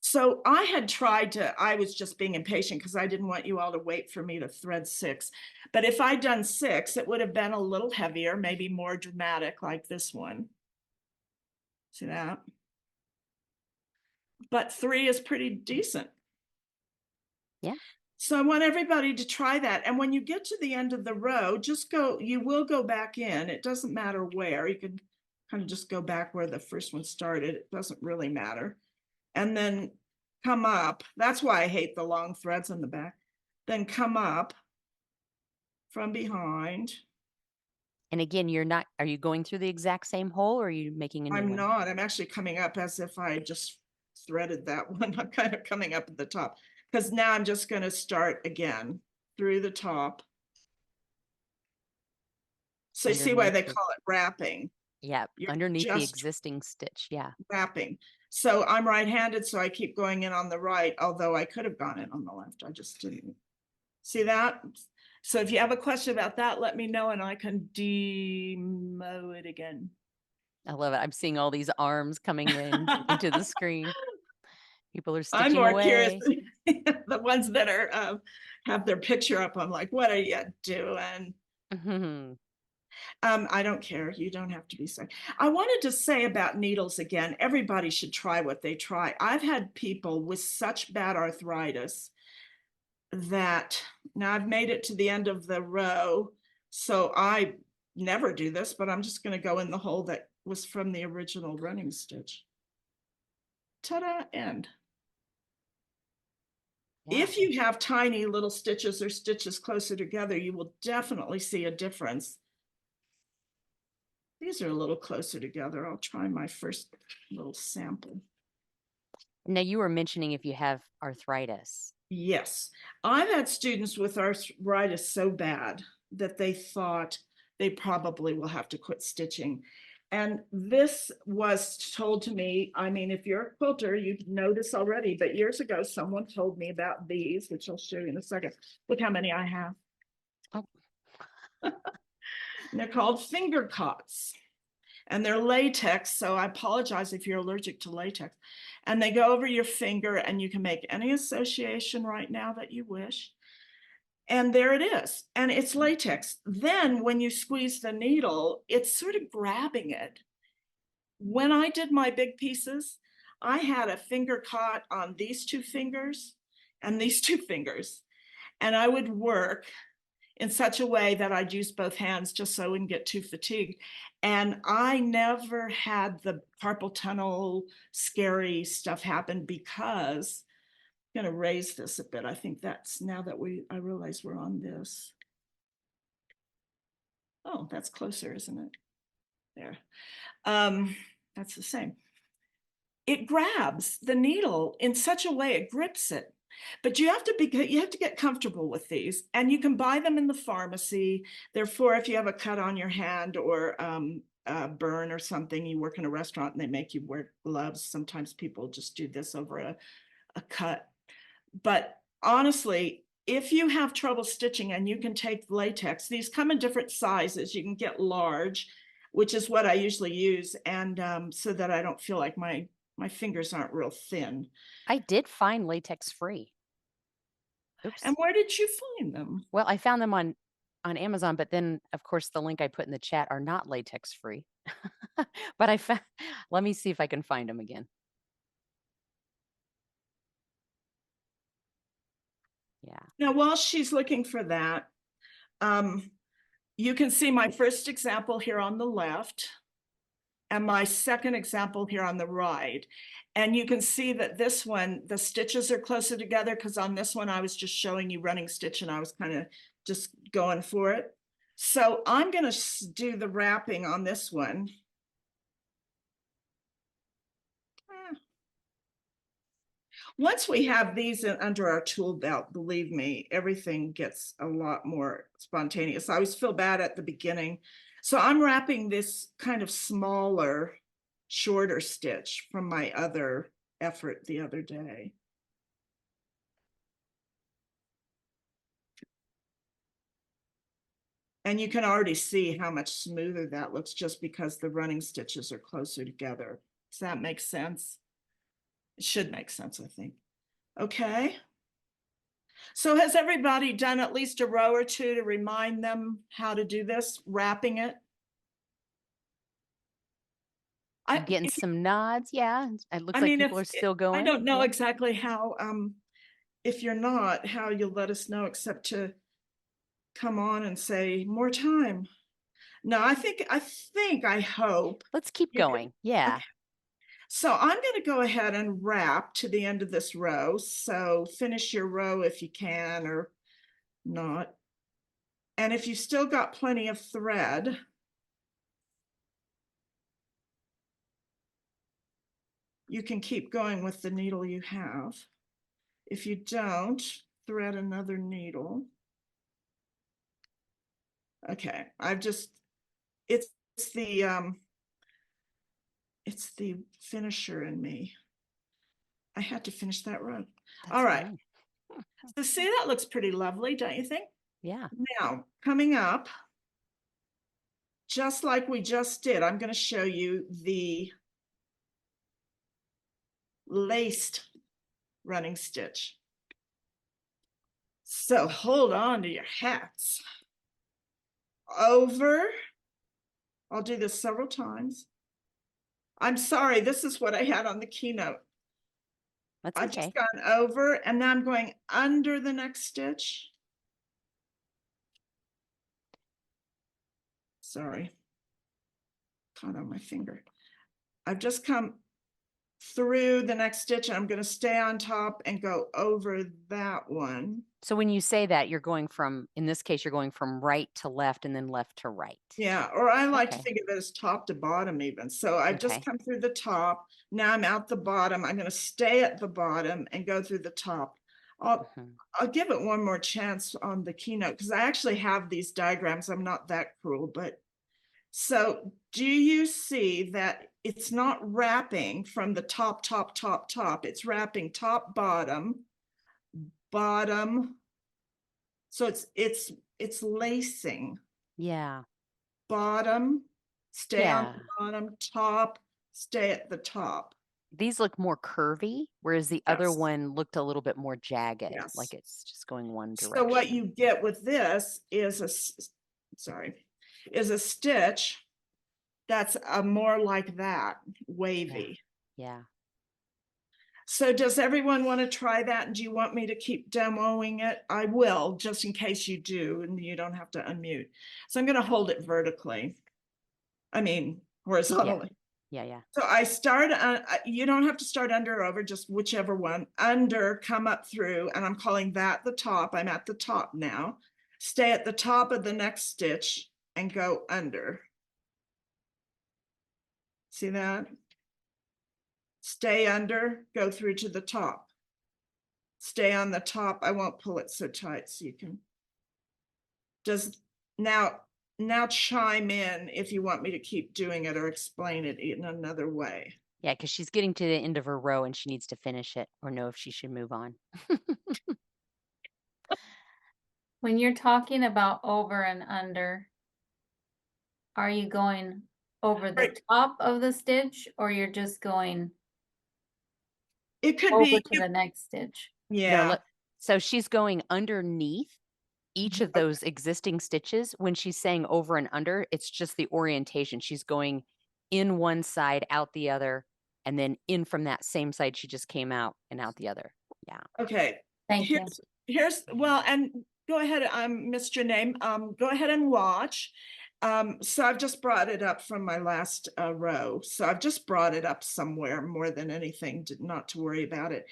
So I had tried to, I was just being impatient because I didn't want you all to wait for me to thread 6. But if I'd done 6, it would have been a little heavier, maybe more dramatic like this one. See that? But 3 is pretty decent. Yeah. So I want everybody to try that. And when you get to the end of the row, just go, you will go back in. It doesn't matter where. You can kind of just go back where the first one started. It doesn't really matter. And then come up. That's why I hate the long threads in the back. Then come up from behind. And again, are you going through the exact same hole, or are you making a new I'm one? not. I'm actually coming up as if I just threaded that one. I'm kind of coming up at the top because now I'm just going to start again through the top. So you see why they call it wrapping. Yeah, You're underneath the just existing stitch. Yeah. wrapping. So I'm right-handed, so I keep going in on the right, although I could have gone in on the left. I just didn't. See that? So if you have a question about that, let me know and I can demo it again. I love it. I'm seeing all these arms coming in into the screen. People are I'm stitching more curious, away. the ones that are, have their picture up, I'm like, what are you doing? Mhm. I don't care. You don't have to be sorry. I wanted to say about needles again, everybody should try what they try. I've had people with such bad arthritis that now I've made it to the end of the row. So I never do this, but I'm just going to go in the hole that was from the original running stitch. Ta-da, end. Yeah. If you have tiny little stitches or stitches closer together, you will definitely see a difference. These are a little closer together. I'll try my first little sample. Now you were mentioning if you have arthritis. Yes, I've had students with arthritis so bad that they thought they probably will have to quit stitching. And this was told to me, I mean, if you're a quilter, you know this already, but years ago, someone told me about these, which I'll show you in a second. Look how many I have. Oh. And they're called finger cots. And they're latex, so I apologize if you're allergic to latex. And they go over your finger, and you can make any association right now that you wish. And there it is, and it's latex. Then when you squeeze the needle, it's sort of grabbing it. When I did my big pieces, I had a finger caught on these two fingers and these two fingers, and I would work in such a way that I'd use both hands just so I wouldn't get too fatigued. And I never had the carpal tunnel scary stuff happen because I'm going to raise this a bit. I think that's now that I realize we're on this. Oh, that's closer, isn't it? There. That's the same. It grabs the needle in such a way, it grips it. But you have to get comfortable with these, and you can buy them in the pharmacy. Therefore, if you have a cut on your hand or a burn or something, you work in a restaurant and they make you wear gloves. Sometimes people just do this over a cut. But honestly, if you have trouble stitching and you can take latex, these come in different sizes. You can get large, which is what I usually use, and so that I don't feel like my fingers aren't real thin. I did find latex free. Oops. And where did you find them? Well, I found them on Amazon, but then of course the link I put in the chat are not latex free. But I found, let me see if I can find them again. Yeah. Now, while she's looking for that, you can see my first example here on the left and my second example here on the right. And you can see that this one, the stitches are closer together because on this one, I was just showing you running stitch and I was kind of just going for it. So I'm going to do the wrapping on this one. Once we have these under our tool belt, believe me, everything gets a lot more spontaneous. I always feel bad at the beginning. So I'm wrapping this kind of smaller, shorter stitch from my other effort the other day. And you can already see how much smoother that looks just because the running stitches are closer together. Does that make sense? It should make sense, I think. Okay. So has everybody done at least a row or two to remind them how to do this, wrapping it? I'm getting some nods. Yeah. It looks I like mean, people are still going. I don't know Yeah. exactly how, if you're not, how you'll let us know except to come on and say more time. No, I hope. Let's keep going. Yeah. Okay. So I'm going to go ahead and wrap to the end of this row. So finish your row if you can or not. And if you still got plenty of thread, you can keep going with the needle you have. If you don't, thread another needle. Okay, it's the finisher in me. I had to finish that row. That's All right. fine. So see, that looks pretty lovely, don't you think? Yeah. Now, coming up, just like we just did, I'm going to show you the laced running stitch. So hold on to your hats. Over. I'll do this several times. I'm sorry, this is what I had on the keynote. That's I've okay. just gone over and now I'm going under the next stitch. Sorry, caught on my finger. I've just come through the next stitch and I'm going to stay on top and go over that one. So when you say that, you're going from, in this case, you're going from right to left and then left to right. Yeah, or I like to Okay. think of it as top to bottom even. So I've just Okay. come through the top. Now I'm out the bottom. I'm going to stay at the bottom and go through the top. Mhm. I'll give it one more chance on the keynote because I actually have these diagrams. I'm not that cruel, but so do you see that it's not wrapping from the top, top, top, top. It's wrapping top, bottom, bottom. So it's lacing. Yeah. Bottom, stay on Yeah. the bottom, top, stay at the top. These look more curvy, whereas the other Yes. one looked a little bit more jagged, Yes. like it's just going one So what direction. you get with this is is a stitch that's more like that, wavy. Yeah. So does everyone want to try that? And do you want me to keep demoing it? I will, just in case you do, and you don't have to unmute. So I'm going to hold it vertically. I mean, horizontally. Yeah. So I start, you don't have to start under or over, just whichever one. Under, come up through, and I'm calling that the top. I'm at the top now. Stay at the top of the next stitch and go under. See that? Stay under, go through to the top. Stay on the top. I won't pull it so tight so you can. Now chime in if you want me to keep doing it or explain it in another way. Yeah, because she's getting to the end of her row and she needs to finish it or know if she should move on. When you're talking about over and under, are you going over the Right. top of the stitch or you're just going It could over be, to the next stitch? yeah. No, look. So she's going underneath each of those existing stitches. When she's saying over and under, it's just the orientation. She's going in one side, out the other, and then in from that same side she just came out and out the other. Yeah. Okay. Thank you. Here's well, and go ahead. Missed your name. Go ahead and watch. So I've just brought it up from my last row. So I've just brought it up somewhere more than anything, not to worry about it.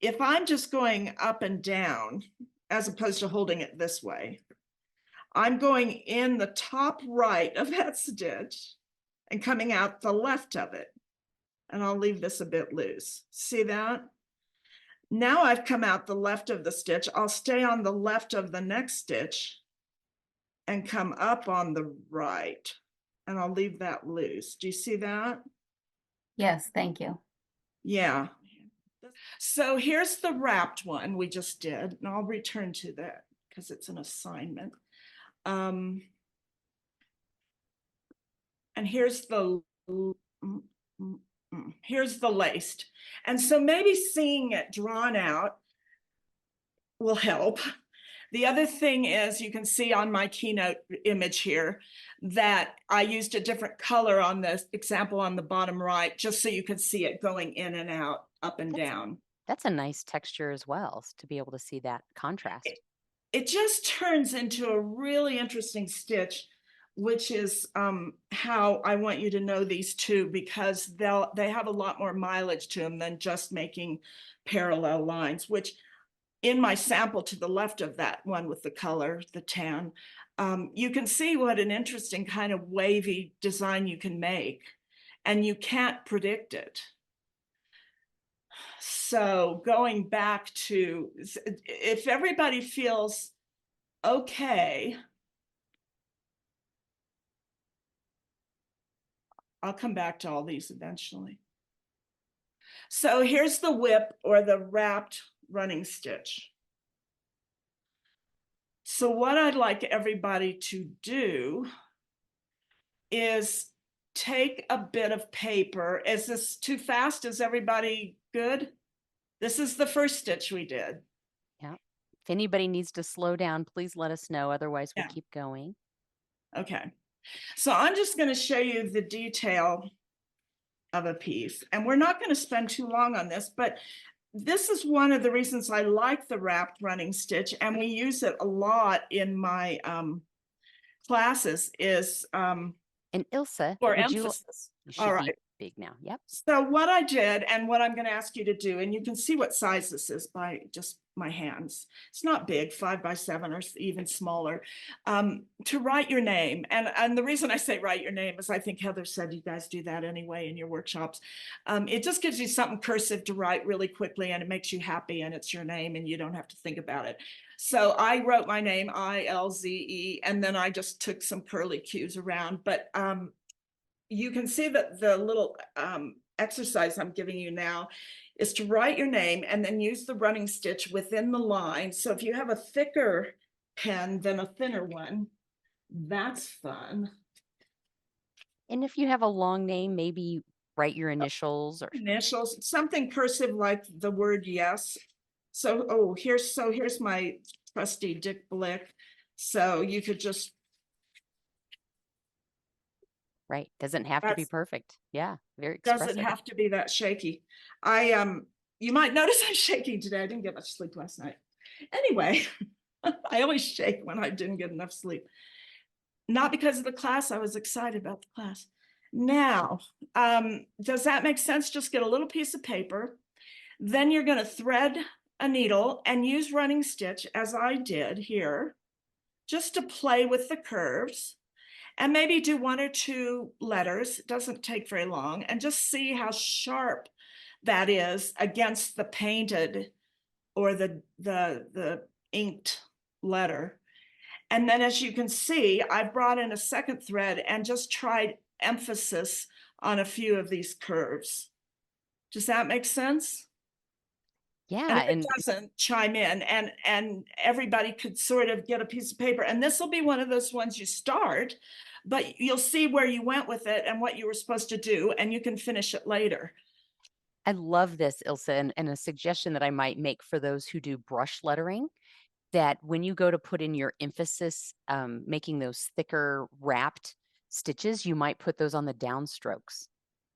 If I'm just going up and down, as opposed to holding it this way, I'm going in the top right of that stitch and coming out the left of it. And I'll leave this a bit loose. See that? Now I've come out the left of the stitch. I'll stay on the left of the next stitch and come up on the right. And I'll leave that loose. Do you see that? Yes, thank you. Yeah. So here's the wrapped one we just did. And I'll return to that because it's an assignment. And here's the laced. And so maybe seeing it drawn out will help. The other thing is you can see on my keynote image here that I used a different color on this example on the bottom right, just so you could see it going in and out, up and down. That's a nice texture as well to be able to see that contrast. It just turns into a really interesting stitch, which is how I want you to know these two, because they have a lot more mileage to them than just making parallel lines, which in my sample to the left of that one with the color, the tan, you can see what an interesting kind of wavy design you can make, and you can't predict it. So going back to, if everybody feels okay, I'll come back to all these eventually. So here's the whip or the wrapped running stitch. So what I'd like everybody to do is take a bit of paper. Is this too fast? Is everybody good? This is the first stitch we did. Yeah. If anybody needs to slow down, please let us know. Otherwise, we'll Yeah. keep going. Okay. So I'm just going to show you the detail of a piece, and we're not going to spend too long on this, but this is one of the reasons I like the wrapped running stitch, and we use it a lot in my classes, is And Ilse, for would you emphasis. You All should be right. big now. Yep. So what I did, and what I'm going to ask you to do, and you can see what size this is by just my hands. It's not big, 5x7 or even smaller. To write your name, and the reason I say write your name is I think Heather said you guys do that anyway in your workshops. It just gives you something cursive to write really quickly, and it makes you happy, and it's your name, and you don't have to think about it. So I wrote my name, Ilze, and then I just took some curly cues around, but you can see that the little exercise I'm giving you now is to write your name and then use the running stitch within the line. So if you have a thicker pen than a thinner one, that's fun. And if you have a long name, maybe write your initials or Initials, something cursive like the word yes. So, oh, here's my trusty Dick Blick. So you could just, right. Doesn't have to be that's, perfect. Yeah. Very doesn't expressive. have to be that shaky. You might notice I'm shaking today. I didn't get much sleep last night. Anyway, I always shake when I didn't get enough sleep. Not because of the class, I was excited about the class. Now, does that make sense? Just get a little piece of paper. Then you're going to thread a needle and use running stitch, as I did here, just to play with the curves. And maybe do 1 or 2 letters. It doesn't take very long. And just see how sharp that is against the painted or the inked letter. And then, as you can see, I brought in a second thread and just tried emphasis on a few of these curves. Does that make sense? Yeah. And if And it doesn't, chime in, and everybody could sort of get a piece of paper. And this will be one of those ones you start, but you'll see where you went with it and what you were supposed to do, and you can finish it later. I love this, Ilse, and a suggestion that I might make for those who do brush lettering, that when you go to put in your emphasis, making those thicker wrapped stitches, you might put those on the downstrokes,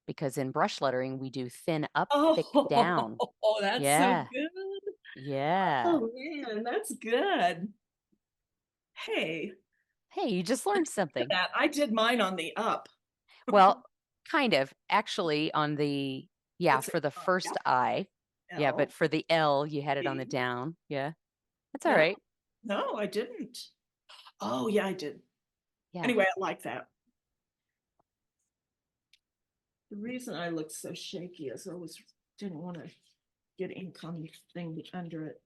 because in brush lettering, we do thin up, thick down. Oh, that's Yeah. so good. Yeah. Oh man, that's good. Hey, Hey, you just learned something. that I did mine on the up. Well, kind of. Actually, on the, yeah, It's for the yeah, first I. Yeah, but L, for the L, you had it on the E. down. Yeah. That's all No, right. no, I didn't. Oh yeah, I did. Yeah. Anyway, I like that. The reason I looked so shaky is I didn't want to get ink on the thing under it.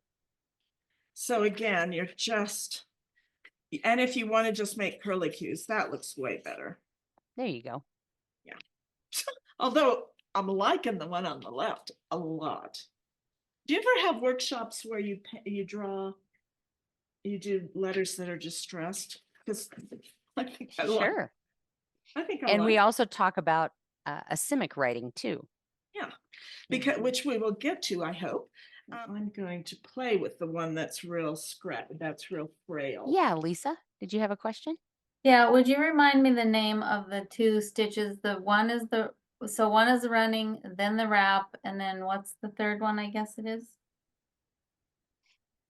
So again, you're just, and if you want to just make curly cues, that looks way better. There you go. Yeah. Although I'm liking the one on the left a lot. Do you ever have workshops where you draw, you do letters that are distressed? Because I think I like, Sure. I think I And we like, also talk about asymmetric writing too. yeah, because which we will get to, I hope. I'm going to play with the one that's real that's real frail. Yeah, Lisa, did you have a question? Yeah, would you remind me the name of the 2 stitches? One is the running, then the wrap, and then what's the third one, I guess it is?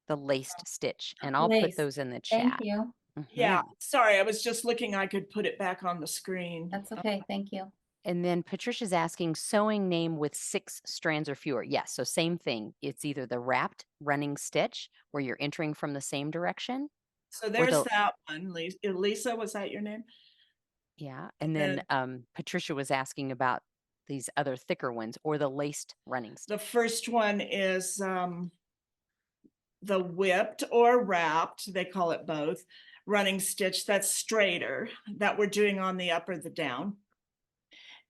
The laced stitch, and I'll put Lace. those in the Thank chat. you. Yeah, Mhm. sorry, I was just looking, I could put it back on the screen. That's okay, thank you. And then Patricia's asking, sewing name with 6 strands or fewer. Yes, so same thing. It's either the wrapped running stitch where you're entering from the same direction. So there's the, that one. Lisa, was that your name? yeah. And then Patricia was asking about these other thicker ones, or the laced running stitch. The first one is the whipped or wrapped, they call it both, running stitch that's straighter, that we're doing on the up or the down.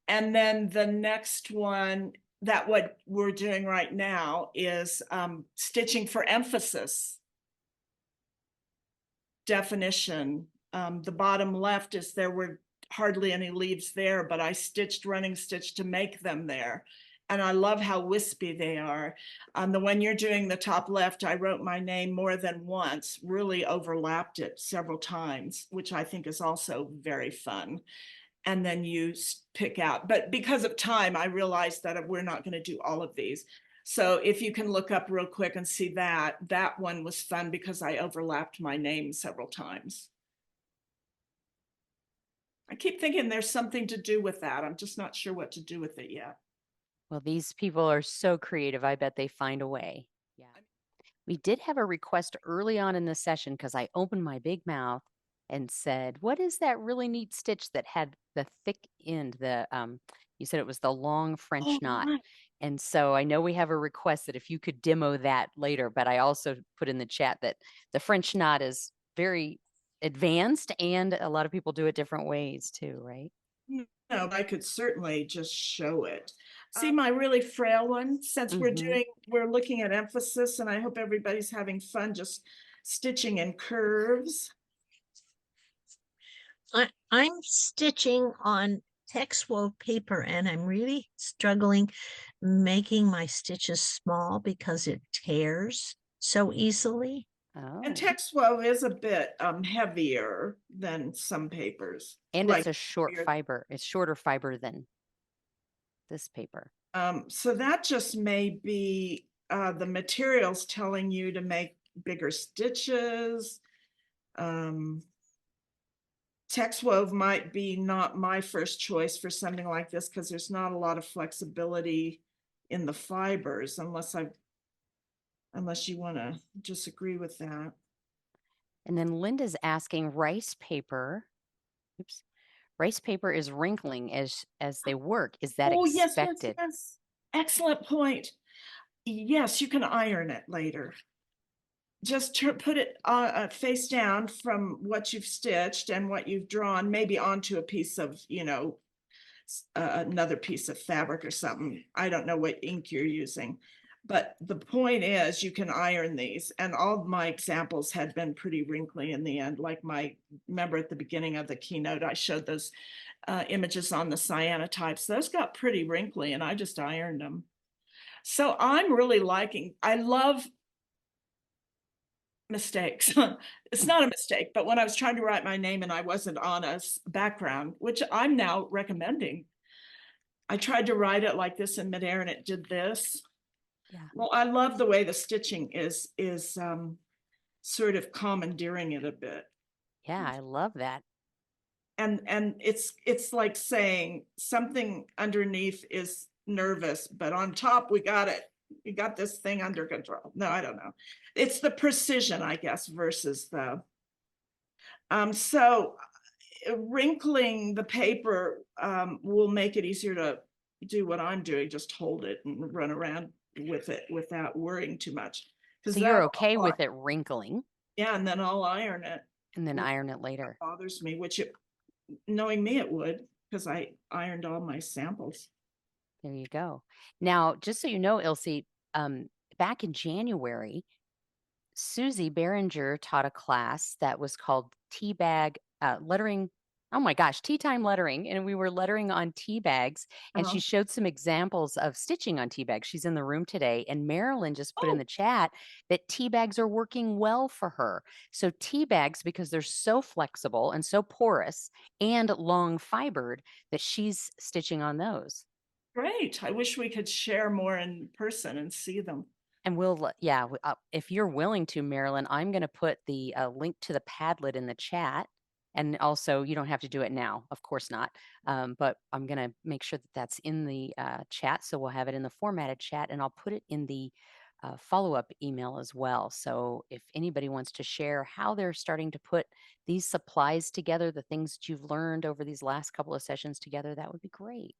And then the next one, that what we're doing right now, is stitching for emphasis. Definition, the bottom left is there were hardly any leaves there, but I stitched running stitch to make them there. and I love how wispy they are. The one you're doing the top left, I wrote my name more than once, really overlapped it several times, which I think is also very fun. And then you pick out, but because of time, I realized that we're not going to do all of these. So if you can look up real quick and see that one was fun because I overlapped my name several times. I keep thinking there's something to do with that. I'm just not sure what to do with it yet. Well, these people are so creative. I bet they find a way. Yeah. We did have a request early on in the session because I opened my big mouth and said, "What is that really neat stitch that had the thick end?" You said it was the long French Oh, knot. right. And so I know we have a request that if you could demo that later, but I also put in the chat that the French knot is very advanced and a lot of people do it different ways too, right? No, I could certainly just show it. See my really frail one, since we're looking at emphasis, and I hope everybody's having fun just stitching in curves. I'm stitching on text wove paper and I'm really struggling making my stitches small because it tears so easily. Oh. And text wove is a bit heavier than some papers. And like it's a short your- fiber. It's shorter fiber than this paper. So that just may be the materials telling you to make bigger stitches. Text wove might be not my first choice for something like this because there's not a lot of flexibility in the fibers unless you want to disagree with that. And then Linda's asking rice paper. Oops. Rice paper is wrinkling as they work. Is that expected? Yes. Excellent point. Yes, you can iron it later. Just put it face down from what you've stitched and what you've drawn, maybe onto a piece of, another piece of fabric or something. I don't know what ink you're using, but the point is you can iron these, and all of my examples had been pretty wrinkly in the end. Like remember at the beginning of the keynote, I showed those images on the cyanotypes. Those got pretty wrinkly and I just ironed them. So I'm really I love mistakes. It's not a mistake, but when I was trying to write my name and I wasn't on a background, which I'm now recommending, I tried to write it like this in midair and it did this. Yeah. Well, I love the way the stitching is sort of commandeering it a bit. Yeah, I love that. And it's like saying something underneath is nervous, but on top we got it. You got this thing under control. No, I don't know. It's the precision, I guess, versus the so wrinkling the paper will make it easier to do what I'm doing, just hold it and run around with it without worrying too much. So you're okay with it wrinkling? Yeah, and then I'll iron it. And then iron it later. That bothers me, which knowing me it would, because I ironed all my samples. There you go. Now, just so you know, Ilse, back in January, Susie Behringer taught a class that was called tea bag lettering. Oh my gosh, tea time lettering. And we were lettering on tea bags. And she showed some examples of stitching on tea bags. She's in the room today. And Marilyn just put in the chat that tea bags are working well for her. So tea bags, because they're so flexible and so porous and long fibered, that she's stitching on those. Great. I wish we could share more in person and see them. And if you're willing to, Marilyn, I'm going to put the link to the Padlet in the chat. And also, you don't have to do it now, of course not. But I'm going to make sure that that's in the chat. So we'll have it in the formatted chat, and I'll put it in the follow-up email as well. So if anybody wants to share how they're starting to put these supplies together, the things that you've learned over these last couple of sessions together, that would be great.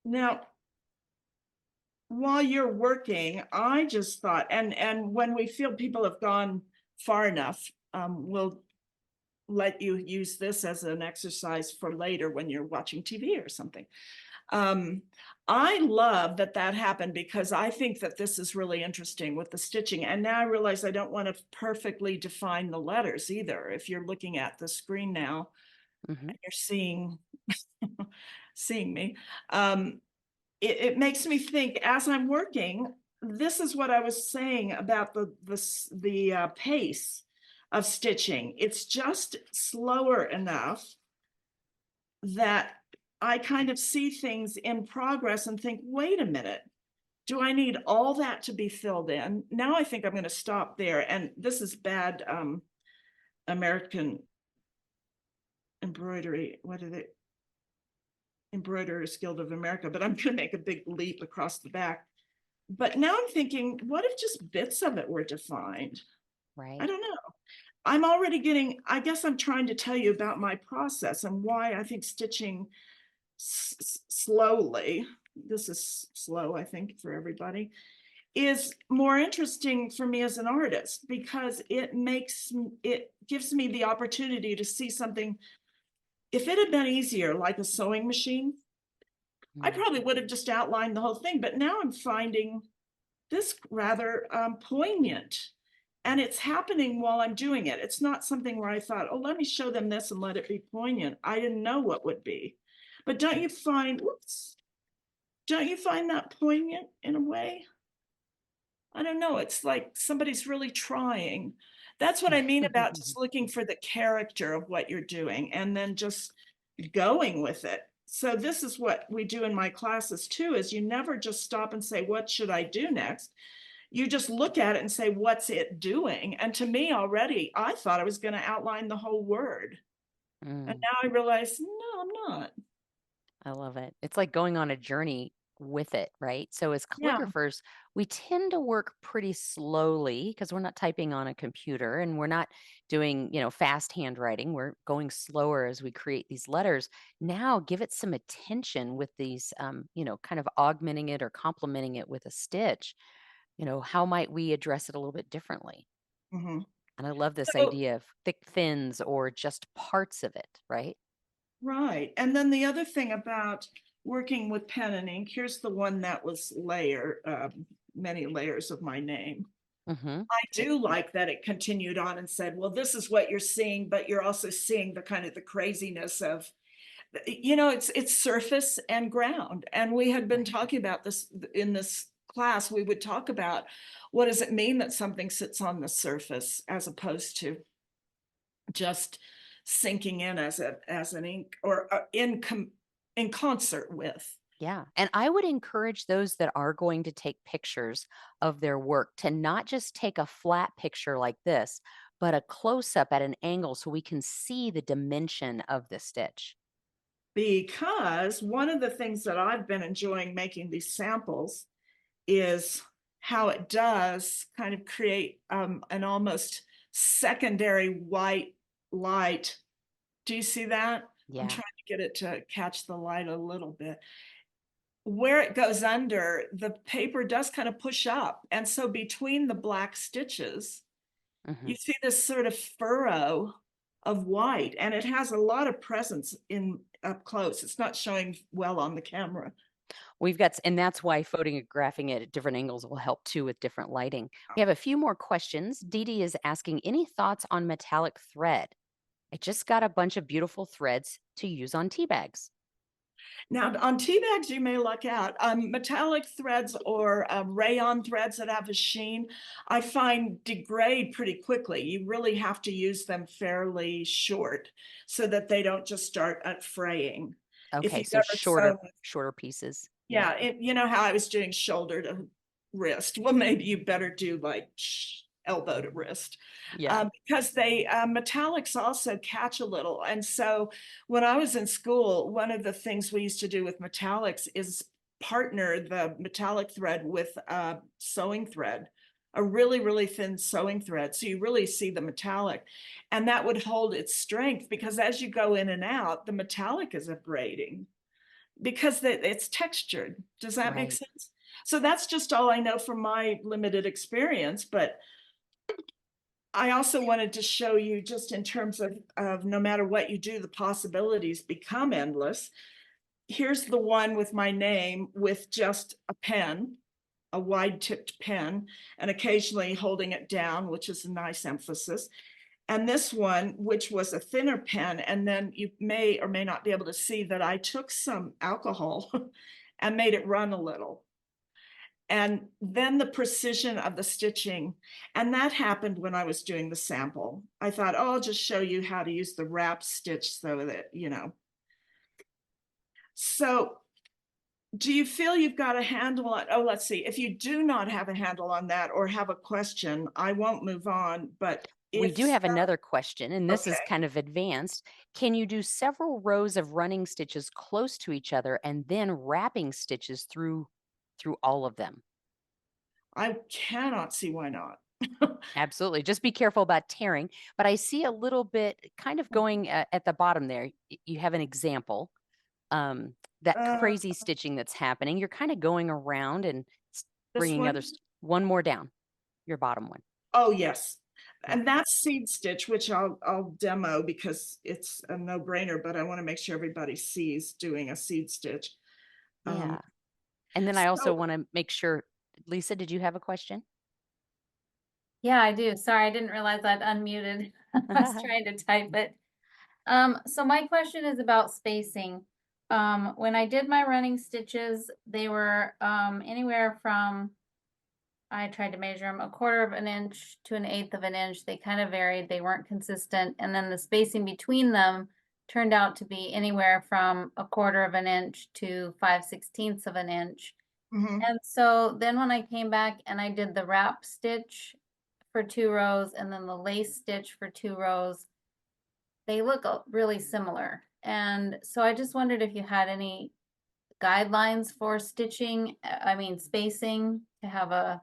Now, while you're working, I just thought, and when we feel people have gone far enough, we'll let you use this as an exercise for later when you're watching TV or something. I love that happened because I think that this is really interesting with the stitching. And now I realize I don't want to perfectly define the letters either. If you're looking at the screen now, and you're seeing me. it makes me think as I'm working, this is what I was saying about the pace of stitching. It's just slower enough that I kind of see things in progress and think, wait a minute, do I need all that to be filled in? Now I think I'm going to stop there. And this is bad American embroidery. What are they? Embroiderers Guild of America, but I'm going to make a big leap across the back. But now I'm thinking, what if just bits of it were defined? Right. I don't know. I'm already getting, I guess I'm trying to tell you about my process and why I think stitching slowly, this is slow, I think, for everybody, is more interesting for me as an artist because it gives me the opportunity to see something. If it had been easier, like a sewing machine, I probably would have just outlined the whole thing, but now I'm finding this rather poignant. And it's happening while I'm doing it. It's not something where I thought, oh, let me show them this and let it be poignant. I didn't know what would be. But don't you find, don't you find that poignant in a way? I don't know. It's like somebody's really trying. That's what I mean about just looking for the character of what you're doing and then just going with it. So this is what we do in my classes too, is you never just stop and say, what should I do next? You just look at it and say, what's it doing? And to me already, I thought I was going to outline the whole word. And now I realize, no, I'm not. I love it. It's like going on a journey with it, right? So as Yeah. calligraphers, we tend to work pretty slowly because we're not typing on a computer and we're not doing, fast handwriting. We're going slower as we create these letters. Now give it some attention with these, kind of augmenting it or complementing it with a stitch. How might we address it a little bit differently? Mhm. And I love this So, idea of thick fins or just parts of it, right? right. And then the other thing about working with pen and ink, here's the one that was many layers of my name. Mm-hmm. I do like that it continued on and said, well, this is what you're seeing, but you're also seeing the kind of the craziness of, it's surface and ground. And we had been talking about this in this class. We would talk about what does it mean that something sits on the surface as opposed to just sinking in as an ink or in concert with. Yeah. And I would encourage those that are going to take pictures of their work to not just take a flat picture like this, but a close up at an angle so we can see the dimension of the stitch. Because one of the things that I've been enjoying making these samples is how it does kind of create an almost secondary white light. Do you see that? Yeah. I'm trying to get it to catch the light a little bit. Where it goes under, the paper does kind of push up. And so between the black stitches, Mhm. you see this sort of furrow of white, and it has a lot of presence in up close. It's not showing well on the camera. And that's why photographing it at different angles will help too with different lighting. We have a few more questions. Dee Dee is asking, any thoughts on metallic thread? I just got a bunch of beautiful threads to use on tea bags. Now on tea bags, you may luck out. Metallic threads or rayon threads that have a sheen, I find degrade pretty quickly. You really have to use them fairly short so that they don't just start fraying. If Okay, you've so ever sewn, shorter pieces. yeah, you know how I was doing shoulder to wrist. Well, maybe you better do like elbow to wrist. Yeah. Because they metallics also catch a little. And so when I was in school, one of the things we used to do with metallics is partner the metallic thread with sewing thread, a really, really thin sewing thread. So you really see the metallic, and that would hold its strength because as you go in and out, the metallic is abrading because it's textured. Does that make Right. sense? So that's just all I know from my limited experience, but I also wanted to show you just in terms of no matter what you do, the possibilities become endless. Here's the one with my name with just a pen, a wide tipped pen, and occasionally holding it down, which is a nice emphasis. And this one, which was a thinner pen, and then you may or may not be able to see that I took some alcohol and made it run a little. And then the precision of the stitching, and that happened when I was doing the sample. I thought, oh, I'll just show you how to use the wrap stitch so that, you know. So do you feel you've got a handle on, oh, let's see, if you do not have a handle on that or have a question, I won't move on, but We if do have so- another question, and this is Okay. kind of advanced. Can you do several rows of running stitches close to each other and then wrapping stitches through all of them? I cannot see why not. Absolutely. Just be careful about tearing. But I see a little bit kind of going at the bottom there. You have an example. That Uh, crazy stitching that's happening. You're kind of going around and this bringing one? one more down, your bottom one. Oh, yes. Yeah. And that's seed stitch, which I'll demo because it's a no-brainer, but I want to make sure everybody sees doing a seed stitch. Yeah. And then I also so- want to make sure, Lisa, did you have a question? Yeah, I do. Sorry, I didn't realize I'd unmuted. I was trying to type it. So my question is about spacing. When I did my running stitches, they were anywhere from, I tried to measure them, 1/4 of an inch to 1/8 of an inch. They kind of varied. They weren't consistent. And then the spacing between them turned out to be anywhere from 1/4 of an inch to 5/16 of an inch. Mhm. And so then when I came back and I did the wrap stitch for 2 rows and then the lace stitch for 2 rows, they look really similar. And so I just wondered if you had any guidelines for stitching, I mean, spacing to have a,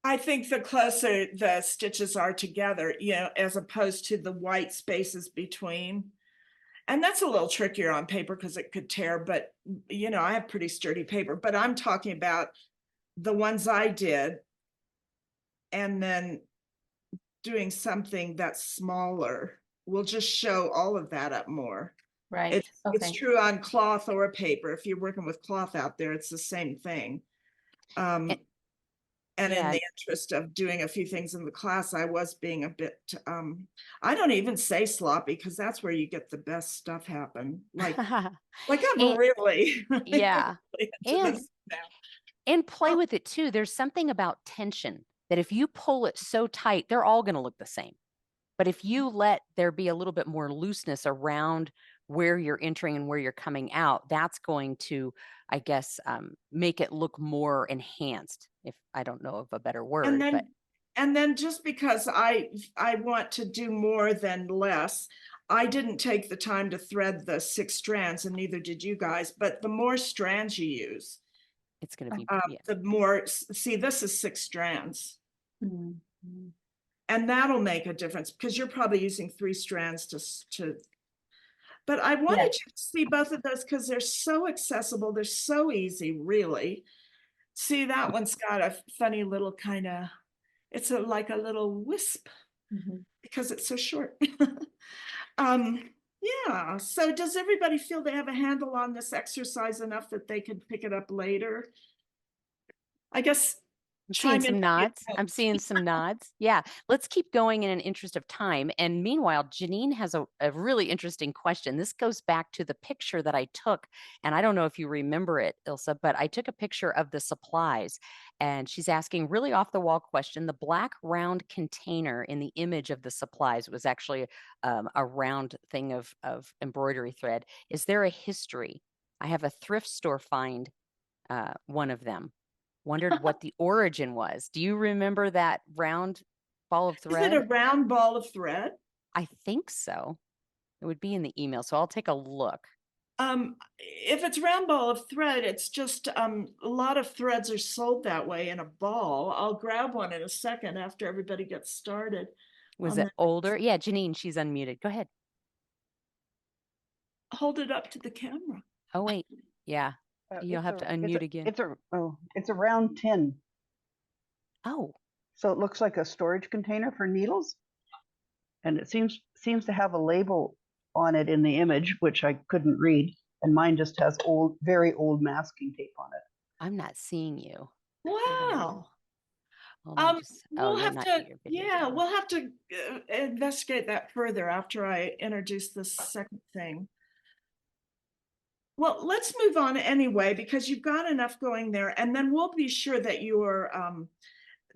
I think the closer the stitches are together, you know, as opposed to the white spaces between. And that's a little trickier on paper because it could tear, but you know, I have pretty sturdy paper, but I'm talking about the ones I did and then doing something that's smaller will just show all of that up more. right, It's okay. true on cloth or paper. If you're working with cloth out there, it's the same thing. And- And in Yeah. the interest of doing a few things in the class, I was being a bit, I don't even say sloppy because that's where you get the best stuff happen. Like I'm And- really, yeah. really into And this now. and play Oh. with it too. There's something about tension that if you pull it so tight, they're all going to look the same. But if you let there be a little bit more looseness around where you're entering and where you're coming out, that's going to, I guess, make it look more enhanced, if I don't know of a better word. But And then just because I want to do more than less, I didn't take the time to thread the 6 strands, and neither did you guys. But the more strands you use, it's going to be, yeah. the more. See, this is 6 strands. Mhm. And that'll make a difference because you're probably using 3 strands but I wanted you to see both of those because they're so accessible. They're so easy, really. See, that one's got a funny little kind of, it's like a little wisp Mhm. because it's so short. Yeah. So does everybody feel they have a handle on this exercise enough that they can pick it up later? I guess I'm seeing chime in some with your nods. I'm notes. seeing some nods. Yeah. Let's keep going in an interest of time. And meanwhile, Janine has a really interesting question. This goes back to the picture that I took. And I don't know if you remember it, Ilse, but I took a picture of the supplies. And she's asking really off the wall question. The black round container in the image of the supplies was actually a round thing of embroidery thread. Is there a history? I have a thrift store find, one of them. Wondered what the origin was. Do you remember that round ball of Is it a thread? round ball of thread? I think so. It would be in the email, so I'll take a look. If it's round ball of thread, it's just a lot of threads are sold that way in a ball. I'll grab one in a second after everybody gets started. Was on it the- older? Yeah, Janine, she's unmuted. Go ahead. Hold it up to the camera. Oh, wait. Yeah, you'll have to unmute again. It's a round tin. Oh, So it looks like a storage container for needles. And it seems to have a label on it in the image, which I couldn't read. And mine just has very old masking tape on it. I'm not seeing you. Wow. Hold on just, oh, We'll you're have not, to, your video's yeah, on. we'll have to investigate that further after I introduce the second thing. Well, let's move on anyway, because you've got enough going there, and then we'll be sure that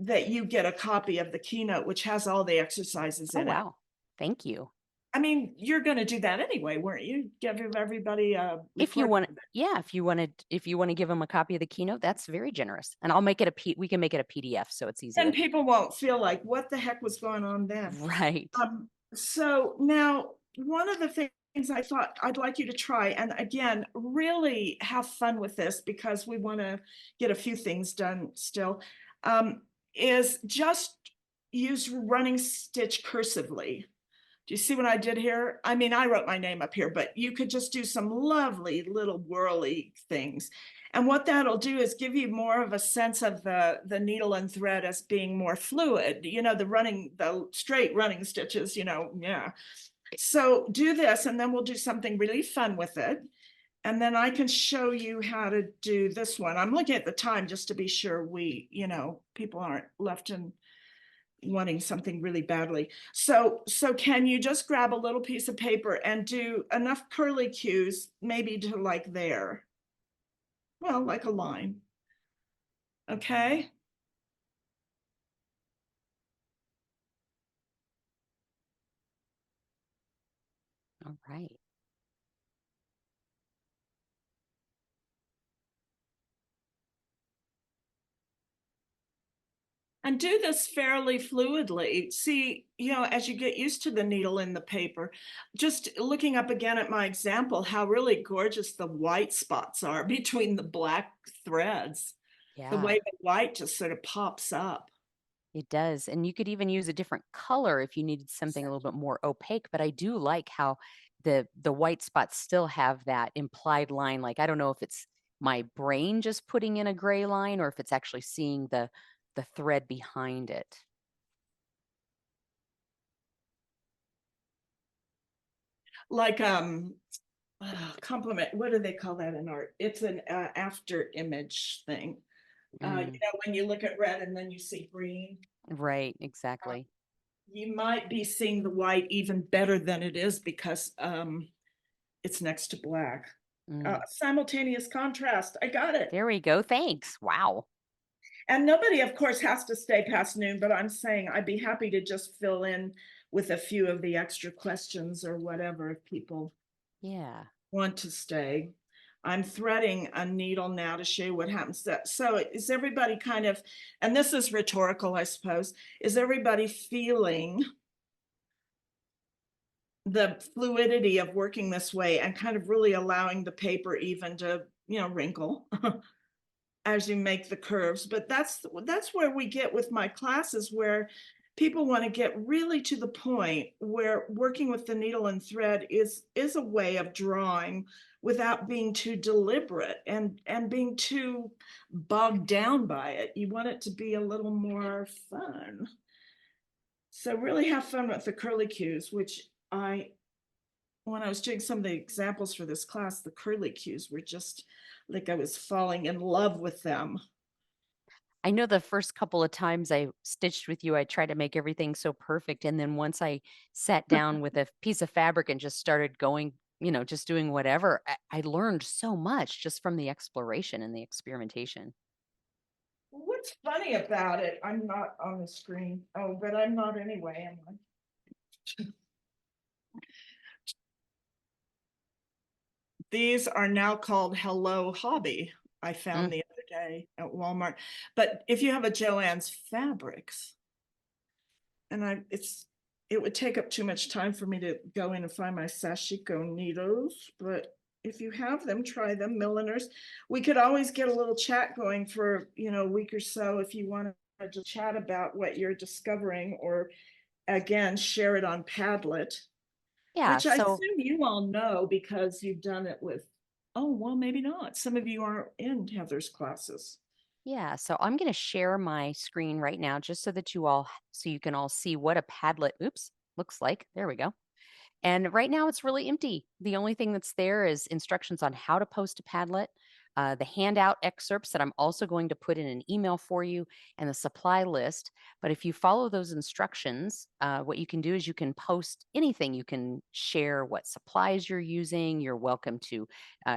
that you get a copy of the keynote, which has all the exercises Oh, in it. wow. Thank you. I mean, you're going to do that anyway, weren't you? Give everybody a If you recording want, yeah, if you want to give them a copy of the keynote, that's very generous. And I'll make it we can make it a PDF so it's easy and to, people won't feel like, what the heck was going on then? right. So now, one of the things I thought I'd like you to try, and again, really have fun with this because we want to get a few things done still, is just use running stitch cursively. Do you see what I did here? I mean, I wrote my name up here, but you could just do some lovely little whirly things. And what that'll do is give you more of a sense of the needle and thread as being more fluid, you know, the straight running stitches, you know, yeah. So do this, and then we'll do something really fun with it. And then I can show you how to do this one. I'm looking at the time just to be sure people aren't left in wanting something really badly. So can you just grab a little piece of paper and do enough curly cues, maybe to like there? Well, like a line. Okay. All right. And do this fairly fluidly. See, as you get used to the needle in the paper, just looking up again at my example, how really gorgeous the white spots are between the black threads. The Yeah, way the white just sort of pops up. it does. And you could even use a different color if you needed something a little bit more opaque, but I do like how the white spots still have that implied line. Like, I don't know if it's my brain just putting in a gray line or if it's actually seeing the thread behind it. Like compliment, what do they call that in art? It's an after image thing. Mm, When you look at red and then you see green, right, exactly. you might be seeing the white even better than it is because it's next to black. Mm. Simultaneous contrast, I got it. There we go. Thanks. Wow. And nobody, of course, has to stay past noon, but I'm saying I'd be happy to just fill in with a few of the extra questions or whatever if people Yeah. want to stay. I'm threading a needle now to show you what happens. So is everybody kind of, and this is rhetorical, I suppose, is everybody feeling the fluidity of working this way and kind of really allowing the paper even to, wrinkle as you make the curves? But that's where we get with my classes, where people want to get really to the point where working with the needle and thread is a way of drawing without being too deliberate and being too bogged down by it. You want it to be a little more fun. So really have fun with the curly cues, which when I was doing some of the examples for this class, the curly cues were just like I was falling in love with them. I know the first couple of times I stitched with you, I tried to make everything so perfect. And then once I sat down with a piece of fabric and just started going, just doing whatever, I learned so much just from the exploration and the experimentation. What's funny about it? I'm not on the screen. Oh, but I'm not anyway, am I? These are now called Hello Hobby. I found the other day at Walmart. But if you have a Joann's Fabrics, and it would take up too much time for me to go in and find my sashiko needles, but if you have them, try them, milliners. We could always get a little chat going for, a week or so if you want to just chat about what you're discovering, or again, share it on Padlet, Yeah. which I So assume you all know because you've done it with, oh, well, maybe not. Some of you aren't in Heather's classes. yeah, so I'm going to share my screen right now just so you can all see what a Padlet, looks like. There we go. And right now it's really empty. The only thing that's there is instructions on how to post a Padlet. the handout excerpts that I'm also going to put in an email for you, and the supply list. But if you follow those instructions, what you can do is you can post anything. You can share what supplies you're using. You're welcome to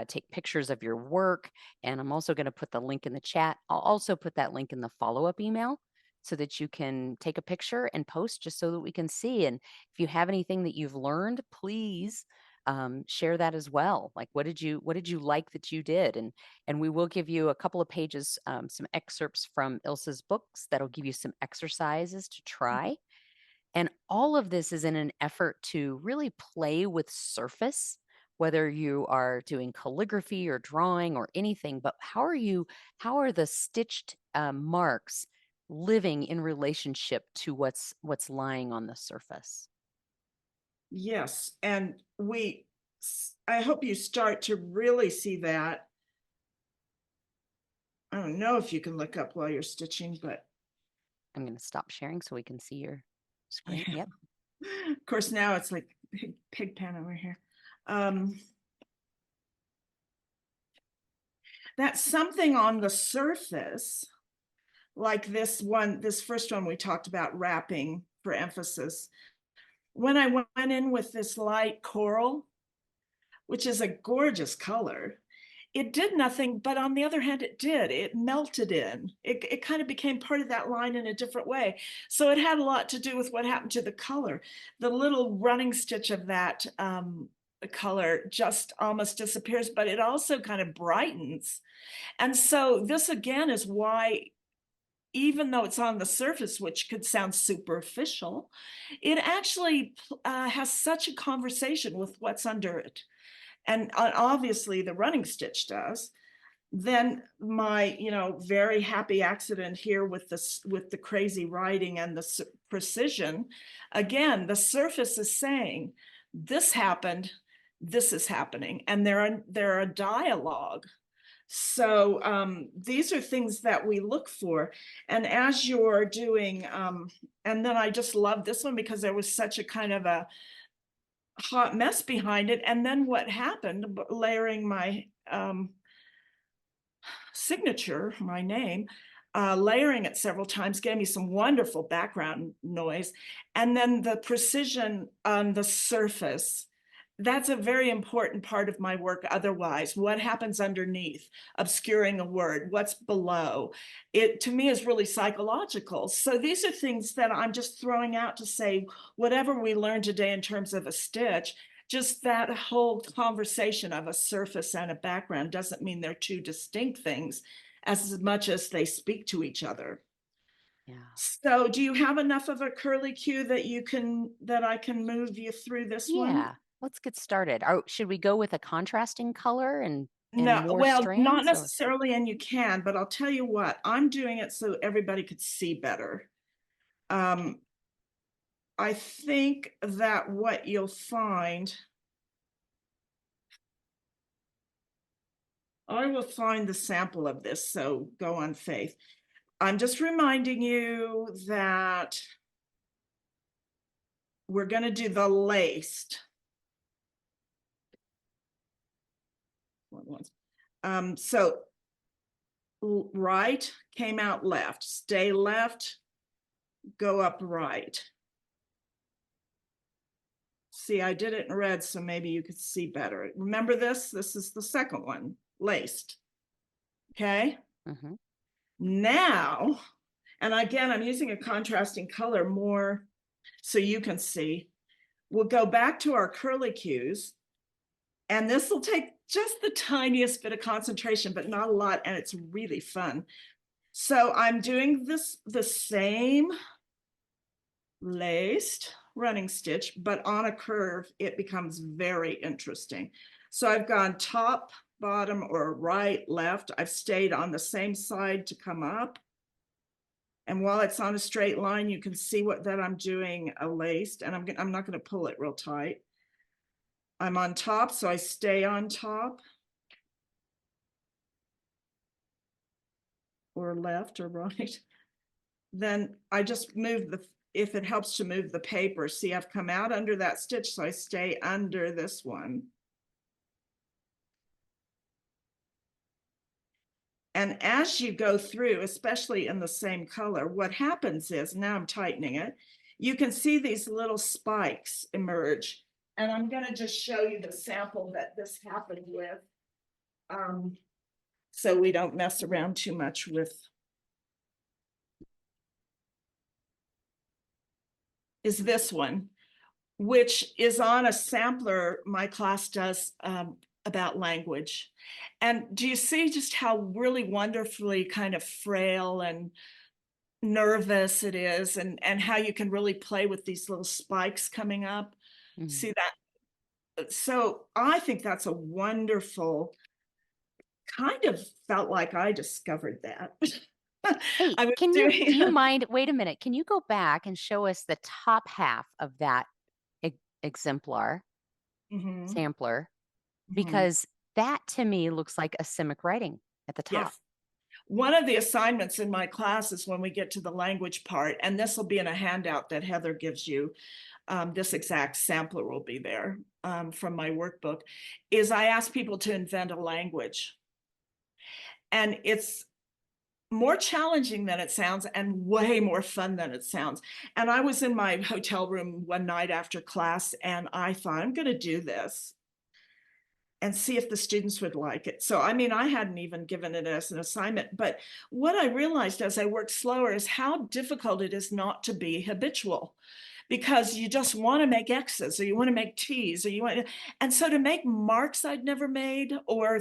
take pictures of your work. And I'm also going to put the link in the chat. I'll also put that link in the follow-up email so that you can take a picture and post just so that we can see. And if you have anything that you've learned, please share that as well. Like, what did you like that you did? And we will give you a couple of pages, some excerpts from Ilse's books that'll give you some exercises to try. And all of this is in an effort to really play with surface, whether you are doing calligraphy or drawing or anything. But how are the stitched marks living in relationship to what's lying on the surface? Yes, and I hope you start to really see that. I don't know if you can look up while you're stitching, but I'm going to stop sharing so we can see your screen. yeah. Yep. Of course, now it's like pig pen over here. That's something on the surface, like this first one we talked about, wrapping for emphasis. When I went in with this light coral, which is a gorgeous color, it did nothing, but on the other hand, it melted in. It kind of became part of that line in a different way. So it had a lot to do with what happened to the color. The little running stitch of that color just almost disappears, but it also kind of brightens. And so this again is why, even though it's on the surface, which could sound superficial, it actually has such a conversation with what's under it. And obviously the running stitch does. Then my, very happy accident here with the crazy writing and the precision, again, the surface is saying, this happened, this is happening, and they're a dialogue. So these are things that we look for. And as you're doing, and then I just love this one because there was such a kind of a hot mess behind it. And then what happened, layering my signature, my name, layering it several times gave me some wonderful background noise. And then the precision on the surface, that's a very important part of my work. Otherwise, what happens underneath, obscuring a word, what's below, it to me is really psychological. So these are things that I'm just throwing out to say, whatever we learned today in terms of a stitch, just that whole conversation of a surface and a background doesn't mean they're two distinct things as much as they speak to each other. Yeah. So do you have enough of a curly cue that I can move you through this one? Yeah. Let's get started. Should we go with a contrasting color and No, more well, not strands? Or? necessarily, and you can, but I'll tell you what, I'm doing it so everybody could see better. I think that what you'll find, I will find the sample of this, so go on faith. I'm just reminding you that we're going to do the laced. So right came out left, stay left, go up right. See, I did it in red, so maybe you could see better. Remember this? This is the second one, laced. Okay. Mm-hmm. Now, and again, I'm using a contrasting color more so you can see. We'll go back to our curly cues, and this will take just the tiniest bit of concentration, but not a lot, and it's really fun. So I'm doing the same laced running stitch, but on a curve, it becomes very interesting. So I've gone top, bottom, or right, left. I've stayed on the same side to come up. And while it's on a straight line, you can see that I'm doing a laced, and I'm not going to pull it real tight. I'm on top, so I stay on top. Or left or right. Then I just move if it helps to move the paper, see, I've come out under that stitch, so I stay under this one. And as you go through, especially in the same color, what happens is, now I'm tightening it, you can see these little spikes emerge. And I'm going to just show you the sample that this happened with. So we don't mess around too much with. Is this one, which is on a sampler my class does about language. And do you see just how really wonderfully kind of frail and nervous it is, and how you can really play with these little spikes coming up? Mhm. See that? So I think that's a wonderful, kind of felt like I discovered that. Hey, I was do you doing, mind, wait a minute, can you go back and show us the top half of that exemplar, Mhm, sampler? mhm. Because that to me looks like asemic writing at the top. Yes. One of the assignments in my class is when we get to the language part, and this will be in a handout that Heather gives you. This exact sampler will be there from my workbook, is I ask people to invent a language. And it's more challenging than it sounds and way more fun than it sounds. And I was in my hotel room one night after class and I thought, I'm going to do this and see if the students would like it. So, I mean, I hadn't even given it as an assignment, but what I realized as I worked slower is how difficult it is not to be habitual, because you just want to make X's or you want to make T's or you want to, and so to make marks I'd never made or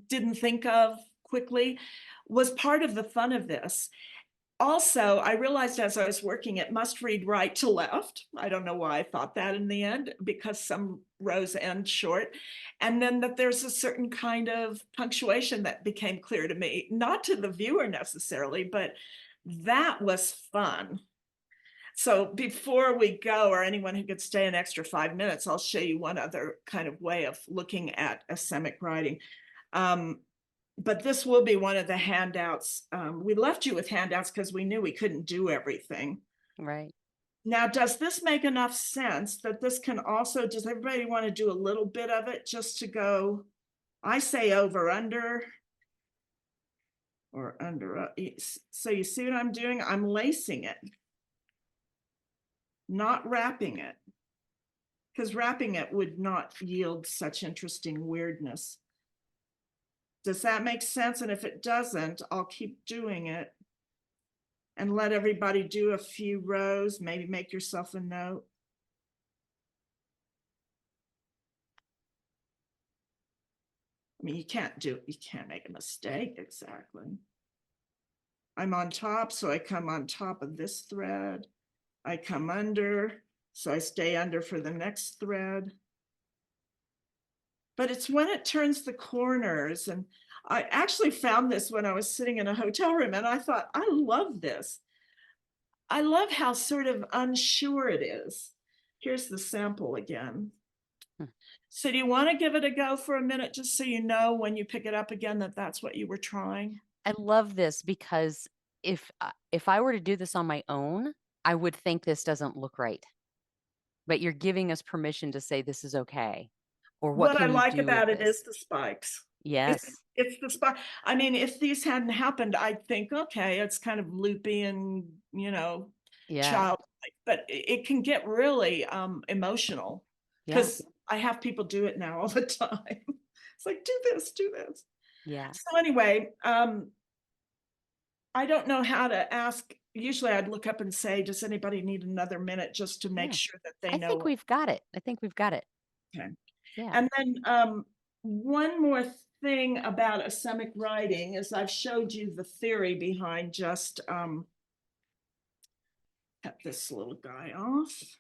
didn't think of quickly was part of the fun of this. Also, I realized as I was working, it must read right to left. I don't know why I thought that in the end, because some rows end short. And then that there's a certain kind of punctuation that became clear to me, not to the viewer necessarily, but that was fun. So before we go, or anyone who could stay an extra 5 minutes, I'll show you one other kind of way of looking at asemic writing. But this will be one of the handouts. We left you with handouts because we knew we couldn't do everything. Right. Now, does this make enough sense that this can also, does everybody want to do a little bit of it just to go, I say over, under, or under. So you see what I'm doing? I'm lacing it, not wrapping it, because wrapping it would not yield such interesting weirdness. Does that make sense? And if it doesn't, I'll keep doing it and let everybody do a few rows, maybe make yourself a note. I mean, you can't make a mistake, exactly. I'm on top, so I come on top of this thread. I come under, so I stay under for the next thread. But it's when it turns the corners, and I actually found this when I was sitting in a hotel room, and I thought, I love this. I love how sort of unsure it is. Here's the sample again. So do you want to give it a go for a minute, just so you know when you pick it up again that that's what you were trying? I love this because if I were to do this on my own, I would think this doesn't look right. But you're giving us permission to say this is okay. Or what What I can you like do with about it is this? the spikes. Yes. It's the spot. I mean, if these hadn't happened, I'd think, okay, it's kind of loopy and, Yeah. childlike, but it can get really emotional, Yeah. because I have people do it now all the time. It's like, do this, do this. Yeah. So anyway, I don't know how to ask. Usually I'd look up and say, does anybody need another minute, just to make Yeah. sure that they I know. think we've got it. I think we've got it. Okay. Yeah. And then one more thing about asemic writing is I've showed you the theory behind just cut this little guy off.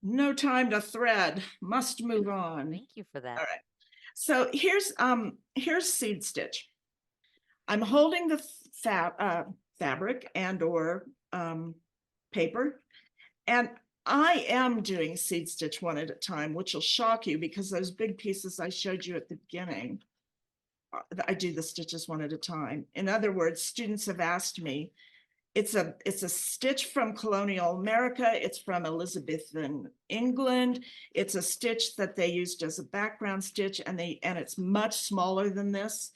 No time to thread, must move on. Thank you for that. All right. So here's seed stitch. I'm holding the fabric and or paper, and I am doing seed stitch one at a time, which will shock you because those big pieces I showed you at the beginning, I do the stitches one at a time. In other words, students have asked me, it's a stitch from colonial America, it's from Elizabethan England, it's a stitch that they used as a background stitch, and it's much smaller than this.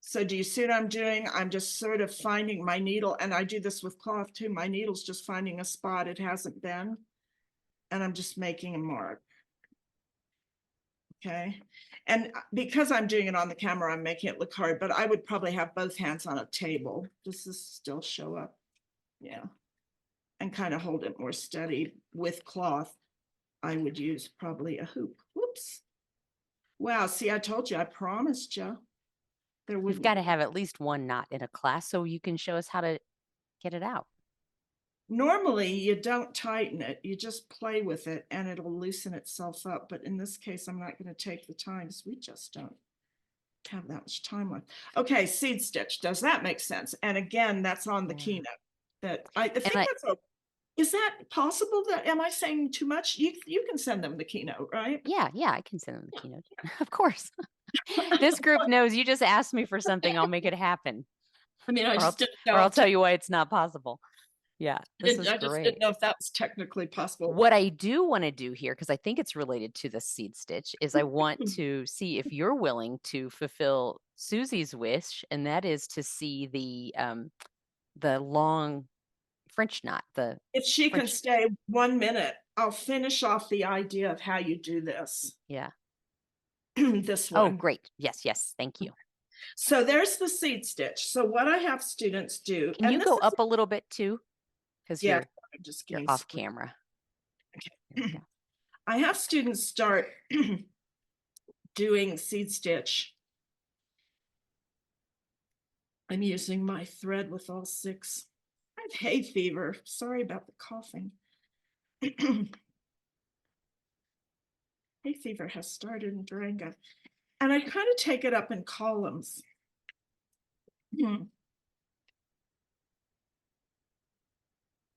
So do you see what I'm doing? I'm just sort of finding my needle, and I do this with cloth too. My needle's just finding a spot it hasn't been, and I'm just making a mark. Okay, and because I'm doing it on the camera, I'm making it look hard, but I would probably have both hands on a table. Does this still show up? Yeah. And kind of hold it more steady. With cloth, I would use probably a hoop. Whoops. Wow, see, I told you, I promised you. There We've wouldn't got to be. have at least one knot in a class so you can show us how to get it out. Normally, you don't tighten it. You just play with it and it'll loosen itself up. But in this case, I'm not going to take the time because we just don't have that much time left. Okay, seed stitch. Does that make sense? And again, that's on the Yeah. keynote. That I think I- that's a, is that possible? That am I saying too much? You can send them the keynote, right? Yeah, I can send them the keynote. Of course. This group knows you just asked me for something, I'll make it happen. I mean, I Or I'll, just didn't know. or I'll if tell you why it's not possible. Yeah, this is I just great. didn't know if that was technically possible. What I do want to do here, because I think it's related to the seed stitch, is I want to see if you're willing to fulfill Susie's wish, and that is to see the long French knot. If she can French- stay 1 minute, I'll finish off the idea of how you do this. Yeah. This Oh, one. great. Yes. Thank you. So there's the seed stitch. So what I have students do. Can you this go is- up a little bit too? Because Yeah, you're I'm just you're getting off split. camera. Okay. There we go. I have students start doing seed stitch. I'm using my thread with all 6. I have hay fever. Sorry about the coughing. Hay fever has started in Durango. And I kind of take it up in columns.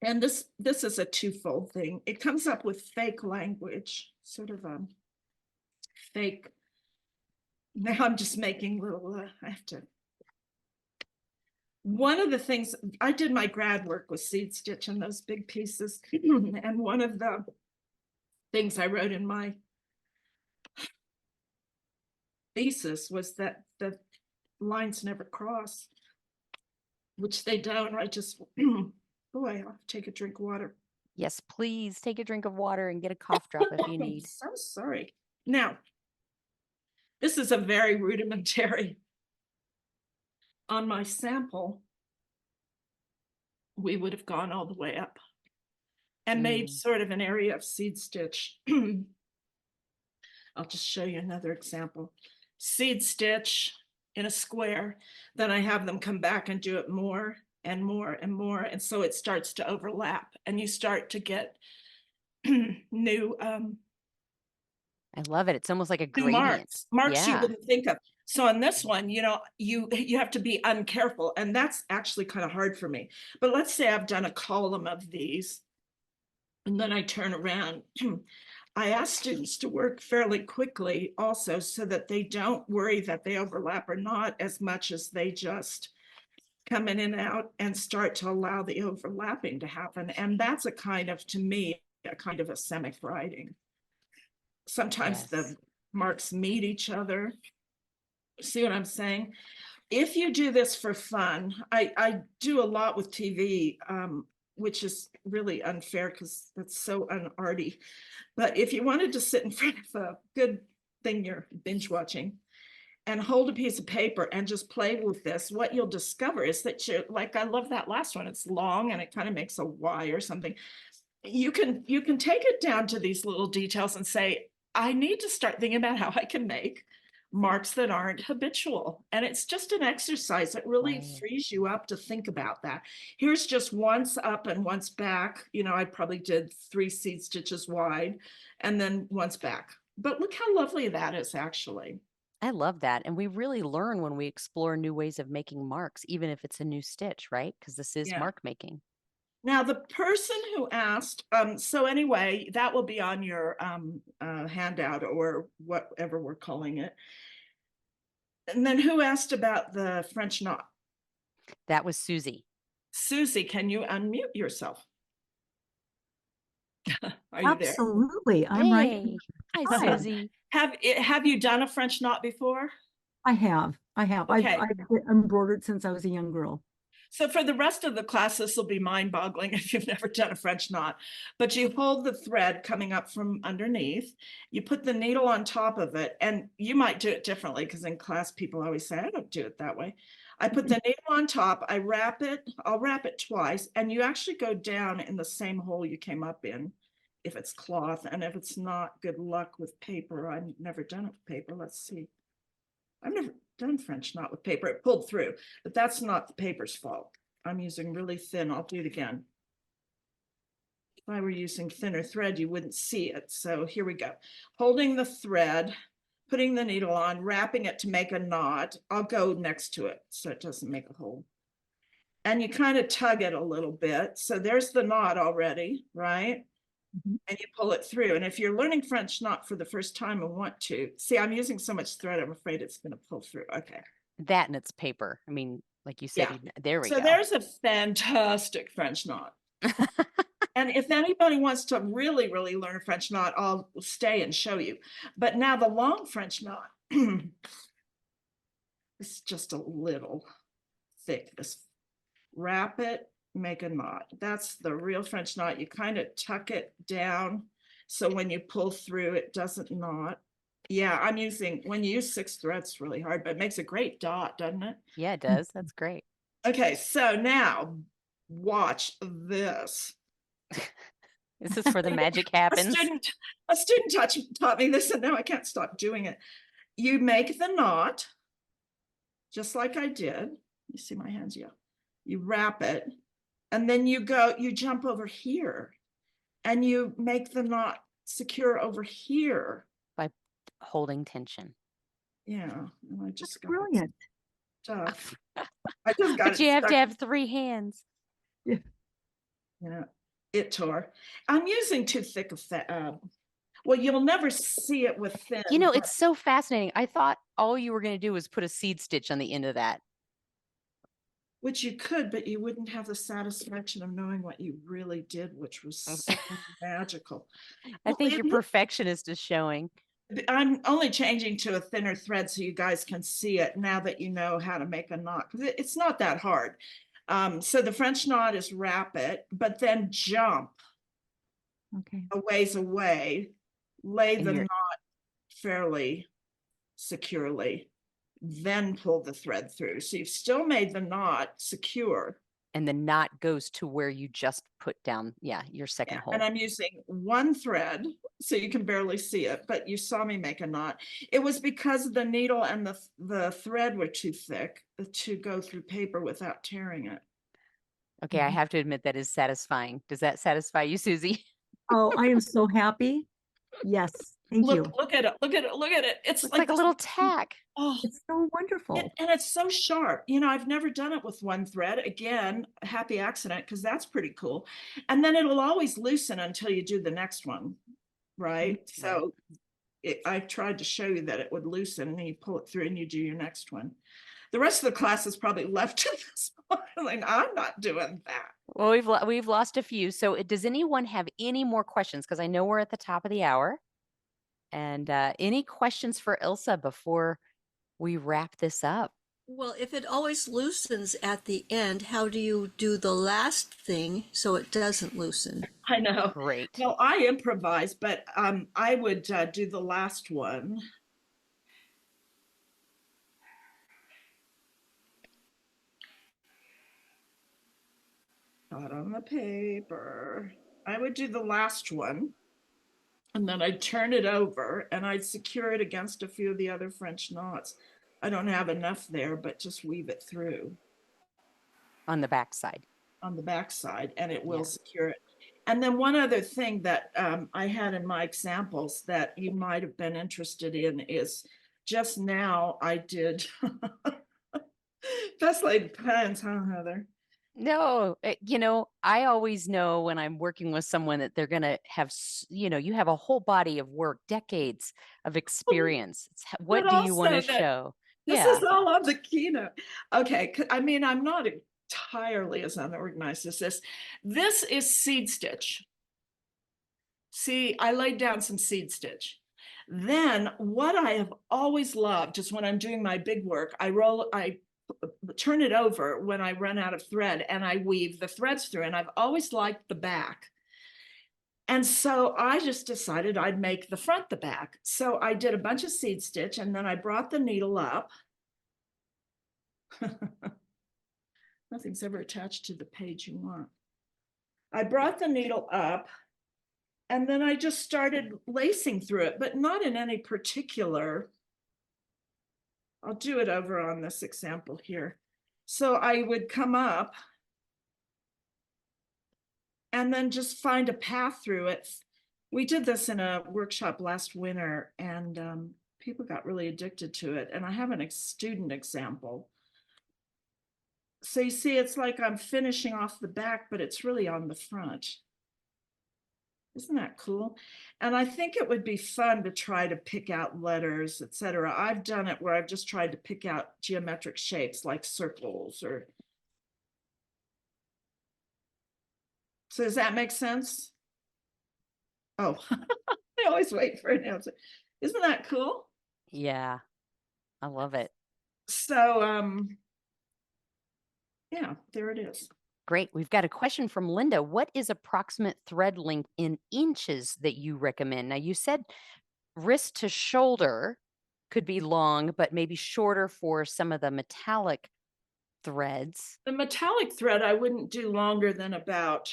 And this is a twofold thing. It comes up with fake language, sort of fake. Now I'm just making little, I have to. One of the things, I did my grad work with seed stitch and those big pieces. And one of the things I wrote in my thesis was that the lines never cross, which they don't. I just, boy, I'll have to take a drink of water. Yes, please take a drink of water and get a cough drop if you I'm need. so sorry. Now, this is a very rudimentary. On my sample, we would have gone all the way up and made sort of an area of seed stitch. I'll just show you another example. Seed stitch in a square, then I have them come back and do it more and more and more. And so it starts to overlap and you start to get new I love it. It's almost like a new gradient. marks you Yeah. wouldn't think of. So on this one, you know, you have to be uncareful, and that's actually kind of hard for me. But let's say I've done a column of these, and then I turn around. I ask students to work fairly quickly also so that they don't worry that they overlap or not as much as they just come in and out and start to allow the overlapping to happen. And that's a kind of, to me, a kind of a semic writing. Sometimes Yes. the marks meet each other. See what I'm saying? If you do this for fun, I do a lot with TV, which is really unfair because that's so unarty. But if you wanted to sit in front of a good thing you're binge watching and hold a piece of paper and just play with this, what you'll discover is that you're like, I love that last one. It's long and it kind of makes a Y or something. You can take it down to these little details and say, I need to start thinking about how I can make marks that aren't habitual. And it's just an exercise that really Right. frees you up to think about that. Here's just once up and once back. You know, I probably did 3 seed stitches wide and then once back. But look how lovely that is actually. I love that. And we really learn when we explore new ways of making marks, even if it's a new stitch, right? Because this is Yeah. mark making. Now, the person who asked, so anyway, that will be on your handout or whatever we're calling it. And then who asked about the French knot? That was Susie. Susie, can you unmute yourself? Are you there? Absolutely. I'm right. Hey. Hi, Hi. Susie. Have you done a French knot before? I have. Okay. I've embroidered since I was a young girl. So for the rest of the class, this will be mind-boggling if you've never done a French knot. But you hold the thread coming up from underneath, you put the needle on top of it, and you might do it differently because in class people always say, I don't do it that way. I put the needle on top, I'll wrap it twice, and you actually go down in the same hole you came up in if it's cloth, and if it's not, good luck with paper. I've never done it with paper. Let's see. I've never done French knot with paper. It pulled through, but that's not the paper's fault. I'm using really thin. I'll do it again. If I were using thinner thread, you wouldn't see it. So here we go. Holding the thread, putting the needle on, wrapping it to make a knot. I'll go next to it so it doesn't make a hole. And you kind of tug it a little bit. So there's the knot already, right? And you pull it through. And if you're learning French knot for the first time and want to, see, I'm using so much thread, I'm afraid it's going to pull through. Okay. That and it's paper. I mean, like you said, Yeah. there we So go. there's a fantastic French knot. And if anybody wants to really, really learn a French knot, I'll stay and show you. But now the long French knot, it's just a little thick. Just wrap it, make a knot. That's the real French knot. You kind of tuck it down so when you pull through, it doesn't knot. Yeah, I'm using, when you use 6 threads, it's really hard, but it makes a great dot, doesn't it? Yeah, it does. That's great. Okay, so now watch this. This is where the magic happens. A student taught me this, and now I can't stop doing it. You make the knot, just like I did. You see my hands? Yeah. You wrap it, and then you jump over here, and you make the knot secure over here. By holding tension. Yeah. And I just That's brilliant. Tough. I just got But you have to have 3 hands. Yeah. Yeah, it tore. I'm using too thick of well, you'll never see it with thin. You know, it's so fascinating. I thought all you were going to do was put a seed stitch on the end of that. Which you could, but you wouldn't have the satisfaction of knowing what you really did, which was so magical. I think your perfectionist is showing. I'm only changing to a thinner thread so you guys can see it now that you know how to make a knot, because it's not that hard. So the French knot is wrap it, but then jump a ways away, lay the knot fairly securely, then pull the thread through. So you've still made the knot secure. And the knot goes to where you just put down, your second hole. And I'm using 1 thread, so you can barely see it, but you saw me make a knot. It was because the needle and the thread were too thick to go through paper without tearing it. Okay, I have to admit that is satisfying. Does that satisfy you, Susie? Oh, I am so happy. Yes. Thank you. Look at it. Look at it. Look at it. It's like a little tack. Oh, it's so wonderful. And it's so sharp. You know, I've never done it with 1 thread. Again, a happy accident, because that's pretty cool. And then it'll always loosen until you do the next one, right? So I tried to show you that it would loosen, and you pull it through and you do your next one. The rest of the class is probably left to this one. Like, I'm not doing that. Well, we've lost a few. So does anyone have any more questions? Because I know we're at the top of the hour. And any questions for Ilse before we wrap this up? Well, if it always loosens at the end, how do you do the last thing so it doesn't loosen? I know. Great. Well, I improvise, but I would do the last one. Not on the paper. I would do the last one, and then I'd turn it over and I'd secure it against a few of the other French knots. I don't have enough there, but just weave it through. On the back side. On the back side, and it will secure it. And then one other thing that I had in my examples that you might have been interested in is just now I did, best laid plans, huh, Heather? No, I always know when I'm working with someone that they're going to have, you have a whole body of work, decades of experience. What do you want to show? This is all on the keynote. Okay. I mean, I'm not entirely as unorganized as this. This is seed stitch. See, I laid down some seed stitch. Then what I have always loved is when I'm doing my big work, I turn it over when I run out of thread and I weave the threads through, and I've always liked the back. And so I just decided I'd make the front the back. So I did a bunch of seed stitch, and then I brought the needle up. Nothing's ever attached to the page you want. I brought the needle up, and then I just started lacing through it, but not in any particular. I'll do it over on this example here. So I would come up and then just find a path through it. We did this in a workshop last winter, and people got really addicted to it. And I have a student example. So you see, it's like I'm finishing off the back, but it's really on the front. Isn't that cool? And I think it would be fun to try to pick out letters, etc. I've done it where I've just tried to pick out geometric shapes like circles or. So does that make sense? Oh, I always wait for an answer. Isn't that cool? Yeah, I love it. So, yeah, there it is. Great. We've got a question from Linda. What is approximate thread length in inches that you recommend? Now, you said wrist to shoulder could be long, but maybe shorter for some of the metallic threads. The metallic thread, I wouldn't do longer than about,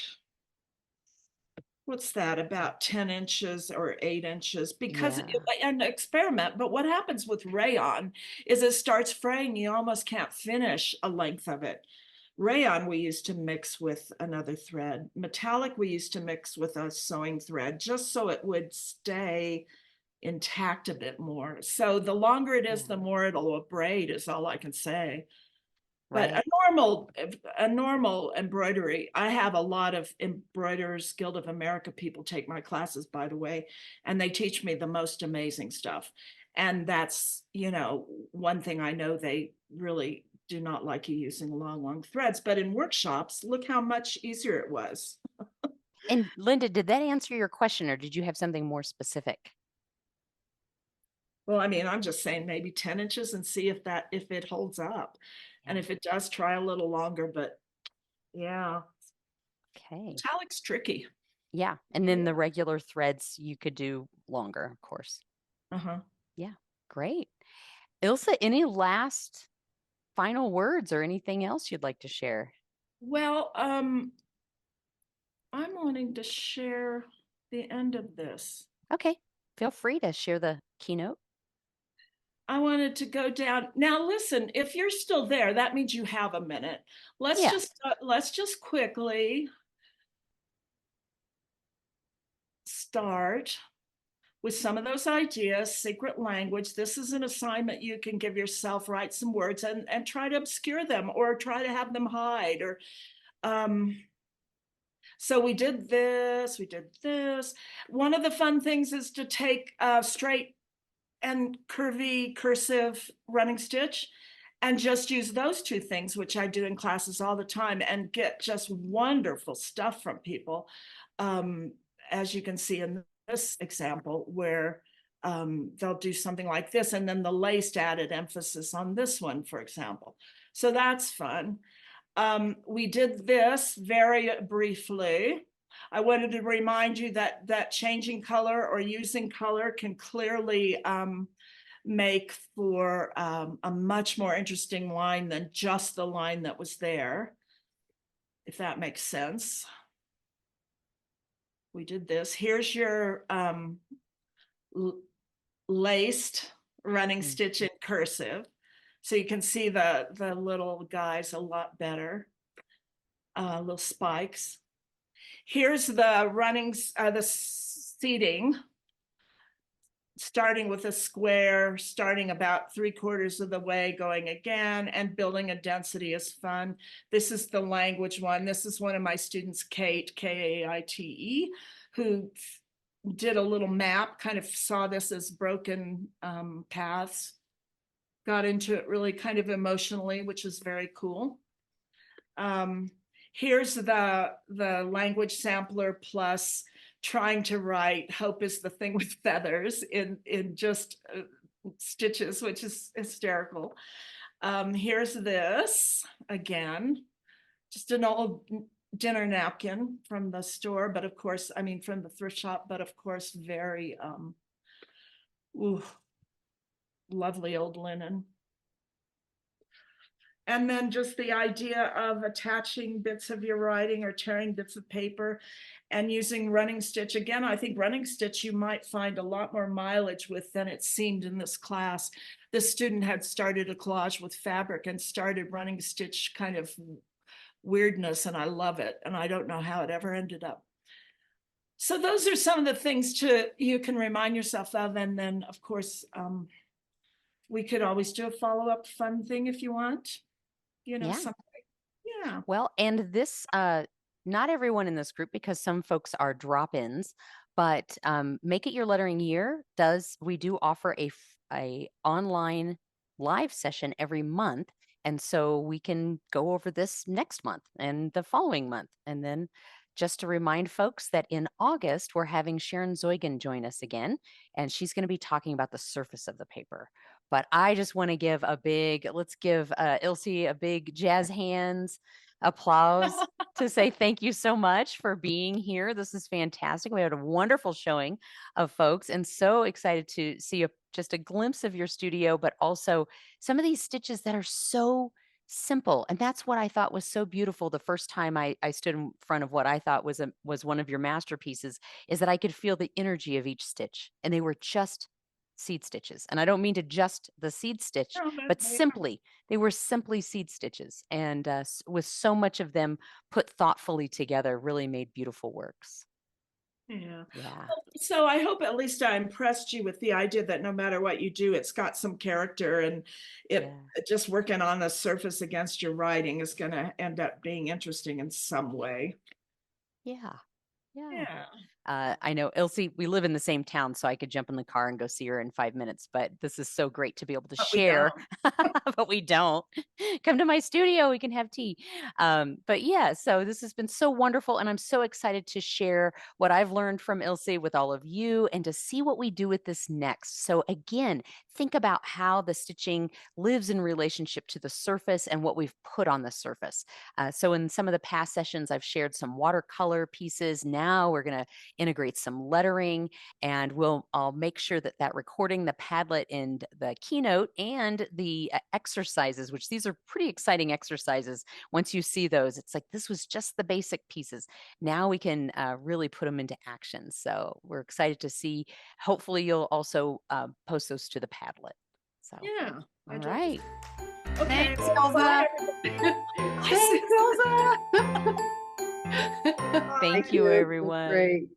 what's that, about 10 inches or 8 inches, because an experiment. But what happens with rayon is it starts fraying. You almost can't finish a length of it. Rayon we used to mix with another thread. Metallic we used to mix with a sewing thread, just so it would stay intact a bit more. So the longer it is, the more it'll abrade, is all I can say. But Right. a normal embroidery, I have a lot of Embroiderers Guild of America people take my classes, by the way, and they teach me the most amazing stuff. And that's, one thing I know they really do not like you using long threads, but in workshops, look how much easier it was. And Linda, did that answer your question, or did you have something more specific? Well, I mean, I'm just saying maybe 10 inches and see if it holds up. And if it does, try a little longer, but yeah. Okay. Metallic's tricky. Yeah. And then the regular threads you could do longer, of course. Uh-huh. Yeah. Great. Ilse, any last final words or anything else you'd like to share? Well, I'm wanting to share the end of this. Okay. Feel free to share the keynote. I wanted to go down. Now, listen, if you're still there, that means you have a minute. Let's just quickly start with some of those ideas. Secret language. This is an assignment you can give yourself. Write some words and try to obscure them, or try to have them hide, or so we did this. One of the fun things is to take straight and curvy cursive running stitch and just use those two things, which I do in classes all the time, and get just wonderful stuff from people. As you can see in this example, where they'll do something like this, and then the laced added emphasis on this one, for example. So that's fun. We did this very briefly. I wanted to remind you that changing color or using color can clearly make for a much more interesting line than just the line that was there, if that makes sense. We did this. Here's your laced running stitch in cursive. So you can see the little guys a lot better, little spikes. Here's the the seating, starting with a square, starting about 3/4 of the way, going again, and building a density is fun. This is the language one. This is one of my students, Kate, Kaite, who did a little map, kind of saw this as broken paths, got into it really kind of emotionally, which is very cool. Here's the language sampler plus trying to write "Hope is the thing with feathers" in just stitches, which is hysterical. Here's this again, just an old dinner napkin from the store, but of course, I mean from the thrift shop, but of course very ooh, lovely old linen. And then just the idea of attaching bits of your writing or tearing bits of paper and using running stitch. Again, I think running stitch you might find a lot more mileage with than it seemed in this class. This student had started a collage with fabric and started running stitch kind of weirdness, and I love it. And I don't know how it ever ended up. So those are some of the things you can remind yourself of. And then of course, we could always do a follow-up fun thing if you want. You know, Yeah. something. Yeah. Well, and this, not everyone in this group, because some folks are drop-ins, but Make It Your Lettering Year we do offer a online live session every month. And so we can go over this next month and the following month. And then just to remind folks that in August, we're having Sharon Zoigan join us again, and she's going to be talking about the surface of the paper. But I just want to give let's give Ilse a big jazz hands applause to say thank you so much for being here. This is fantastic. We had a wonderful showing of folks, and so excited to see just a glimpse of your studio, but also some of these stitches that are so simple. And that's what I thought was so beautiful the first time I stood in front of what I thought was one of your masterpieces, is that I could feel the energy of each stitch, and they were just seed stitches. And I don't mean to just the seed stitch, but they were simply seed stitches. And with so much of them put thoughtfully together, really made beautiful works. Yeah. Yeah. So I hope at least I impressed you with the idea that no matter what you do, it's got some character, and just working on the surface against your writing is going to end up being interesting in some way. Yeah. Yeah. I know, Ilse, we live in the same town, so I could jump in the car and go see her in 5 minutes, but this is so great to be able to share, but we don't. Come to my studio, we can have tea. But yeah, so this has been so wonderful, and I'm so excited to share what I've learned from Ilse with all of you and to see what we do with this next. So again, think about how the stitching lives in relationship to the surface and what we've put on the surface. So in some of the past sessions, I've shared some watercolor pieces. Now we're going to integrate some lettering, and I'll make sure that recording, the Padlet and the keynote, and the exercises, which these are pretty exciting exercises. Once you see those, it's like, this was just the basic pieces. Now we can really put them into action. So we're excited to see. Hopefully you'll also post those to the Padlet. So Yeah. all right. Okay. Thanks, Ilze. Thanks, Ilze. Thank you, everyone. Great.